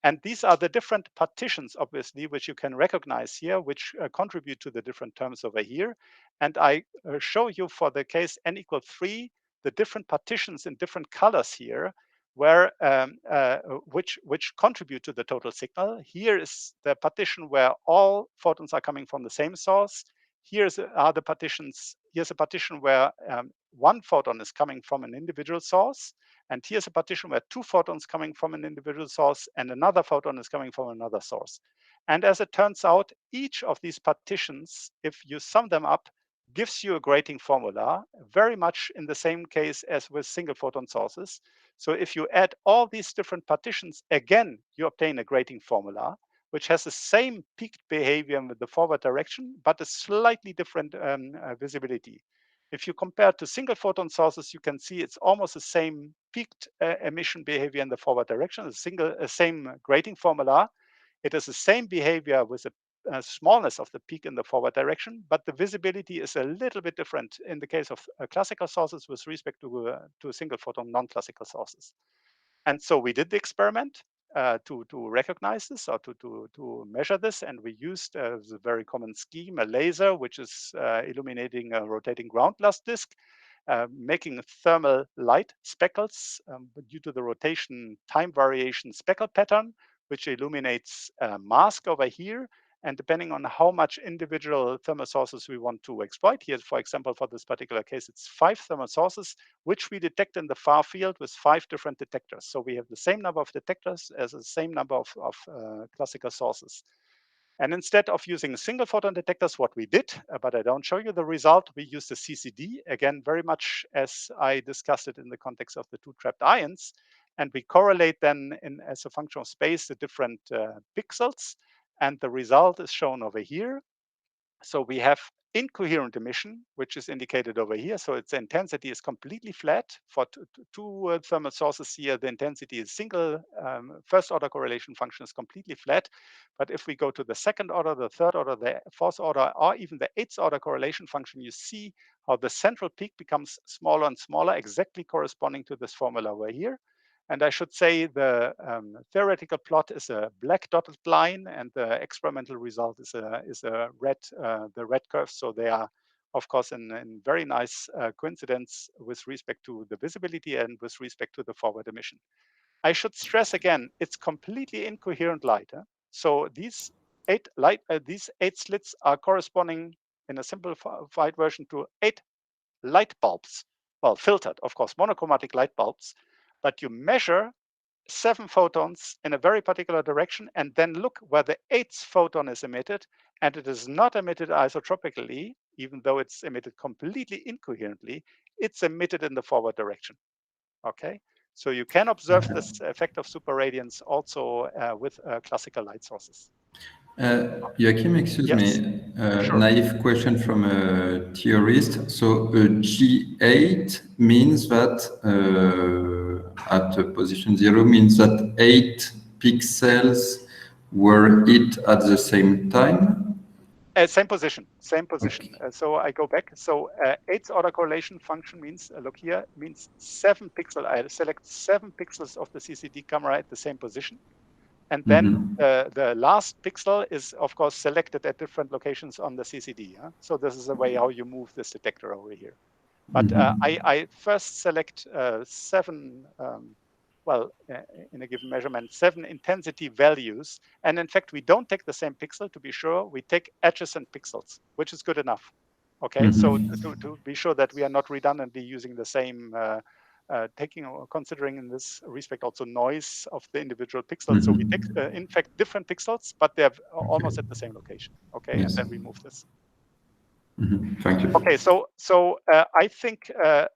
And these are the different partitions, obviously, which you can recognize here, which contribute to the different terms over here. And I show you for the case n equals 3, the different partitions in different colors here, where which contribute to the total signal. Here is the partition where all photons are coming from the same source. Here's are the partitions. Here's a partition where 1 photon is coming from an individual source. And here's a partition where 2 photons coming from an individual source and another photon is coming from another source. And as it turns out, each of these partitions, if you sum them up, gives you a grating formula, very much in the same case as with single photon sources. So if you add all these different partitions, again, you obtain a grating formula, which has the same peaked behavior with the forward direction, but a slightly different visibility. If you compare to single photon sources, you can see it's almost the same peaked emission behavior in the forward direction, the same grating formula. It is the same behavior with the smallness of the peak in the forward direction, but the visibility is a little bit different in the case of classical sources with respect to single photon non-classical sources. And so we did the experiment to recognize this or to measure this, and we used a very common scheme, a laser, which is illuminating a rotating ground glass disk, making thermal light speckles due to the rotation time variation speckle pattern, which illuminates a mask over here. And depending on how much individual thermal sources we want to exploit here, for example, for this particular case, it's 5 thermal sources, which we detect in the far field with 5 different detectors. So we have the same number of detectors as the same number of classical sources. And instead of using single photon detectors, what we did, but I don't show you the result, we used the CCD, again, very much as I discussed it in the context of the 2 trapped ions. And we correlate then as a function of space the different pixels. And the result is shown over here. So we have incoherent emission, which is indicated over here. So its intensity is completely flat. For two thermal sources here, the intensity is single. First order correlation function is completely flat. But if we go to the second order, the third order, the fourth order, or even the 8th order correlation function, you see how the central peak becomes smaller and smaller, exactly corresponding to this formula over here. And I should say the theoretical plot is a black dotted line, and the experimental result is a red, the red curve. So they are, of course, in very nice coincidence with respect to the visibility and with respect to the forward emission. I should stress again, it's completely incoherent light. So these 8 slits are corresponding in a simplified version to 8 light bulbs. Well, filtered, of course, monochromatic light bulbs. But you measure 7 photons in a very particular direction and then look where the 8th photon is emitted, and it is not emitted isotropically, even though it's emitted completely incoherently, it's emitted in the forward direction. Okay, so you can observe this effect of superradiance also with classical light sources. Joachim, excuse me, Sure. naive question from a theorist. So G8 means that at position 0 means that 8 pixels were hit at the same time? Same position. Okay. So I go back. So 8th order correlation function means, look here, means 7 pixels. I select 7 pixels of the CCD camera at the same position. And then the last pixel is, of course, selected at different locations on the CCD. So this is the way how you move this detector over here. But I first select 7 well, in a given measurement, 7 intensity values. And in fact, we don't take the same pixel to be sure. We take adjacent pixels, which is good enough. Okay, so to be sure that we are not redundantly using the same, taking or considering in this respect also noise of the individual pixels. So we take, in fact, different pixels, but they're almost at the same location. Okay, Yes. and then we move this. Thank you. Okay, so I think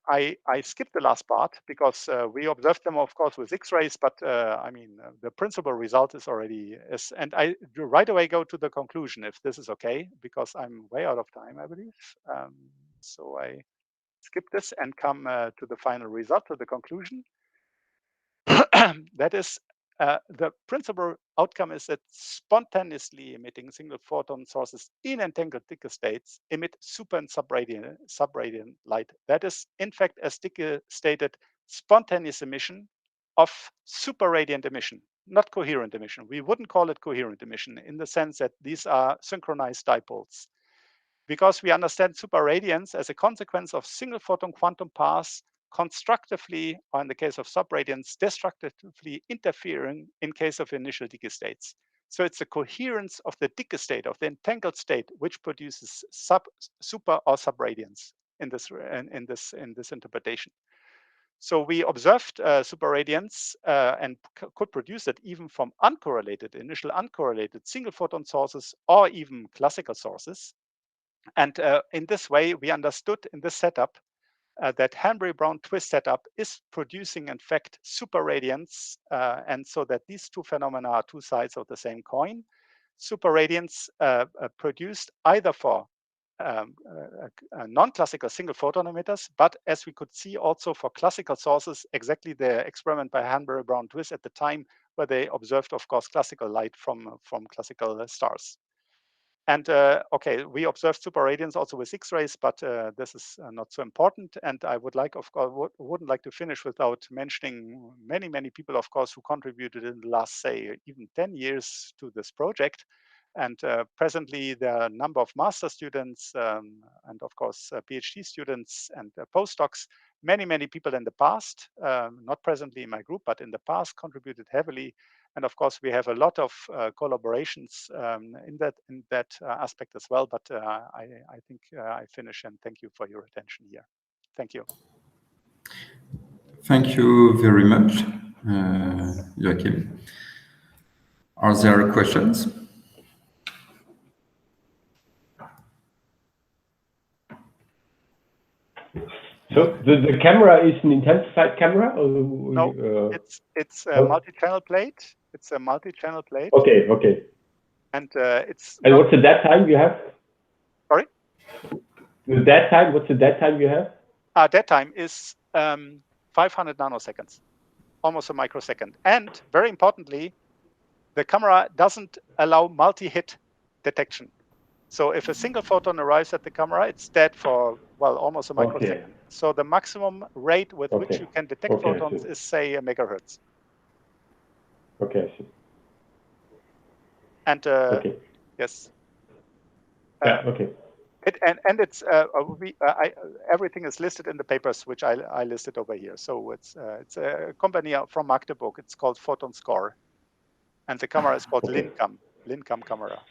I skipped the last part because we observed them, of course, with X-rays, but I mean, the principal result is already, and I right away go to the conclusion, if this is okay, because I'm way out of time, I believe. So I skip this and come to the final result, to the conclusion. That is, the principal outcome is that spontaneously emitting single photon sources in entangled Dicke states emit super and subradiant light. That is, in fact, as Dicke stated, spontaneous emission of superradiant emission, not coherent emission. We wouldn't call it coherent emission in the sense that these are synchronized dipoles, because we understand superradiance as a consequence of single photon quantum paths constructively, or in the case of subradiance, destructively interfering in case of initial Dicke states. So it's the coherence of the Dicke state, of the entangled state, which produces super or subradiance in this interpretation. So we observed superradiance and could produce it even from initial uncorrelated single photon sources or even classical sources. And in this way, we understood in this setup that Hanbury Brown Twiss setup is producing, in fact, superradiance, and so that these two phenomena are two sides of the same coin. Superradiance produced either for non-classical single photon emitters, but as we could see also for classical sources, exactly the experiment by Hanbury Brown Twiss at the time, where they observed, of course, classical light from classical stars. And okay, we observed superradiance also with X-rays, but this is not so important. And I would like, of course, wouldn't like to finish without mentioning many people, of course, who contributed in the last, say, even 10 years to this project. And presently, there are a number of master students and, of course, PhD students and postdocs. Many people in the past, not presently in my group, but in the past, contributed heavily. And of course, we have a lot of collaborations in that aspect as well. But I think I finish, and thank you for your attention here. Thank you. Thank you very much, Joachim. Are there questions? So the camera is an intensified camera? Or no, it's a multi-channel plate. It's a multi-channel plate. Okay. And it's. And what's the dead time you have? Sorry. The dead time. What's the dead time you have? Dead time is 500 nanoseconds, almost a microsecond. And very importantly, the camera doesn't allow multi-hit detection. So if a single photon arrives at the camera, it's dead for, well, almost a microsecond. Okay. So the maximum rate with which you can detect photons is, say, a megahertz. Okay, I see. And yes. Yeah, okay. It's everything is listed in the papers which I listed over here. So it's a company from Magdeburg. It's called Photon Score, and the camera is called Lincam camera.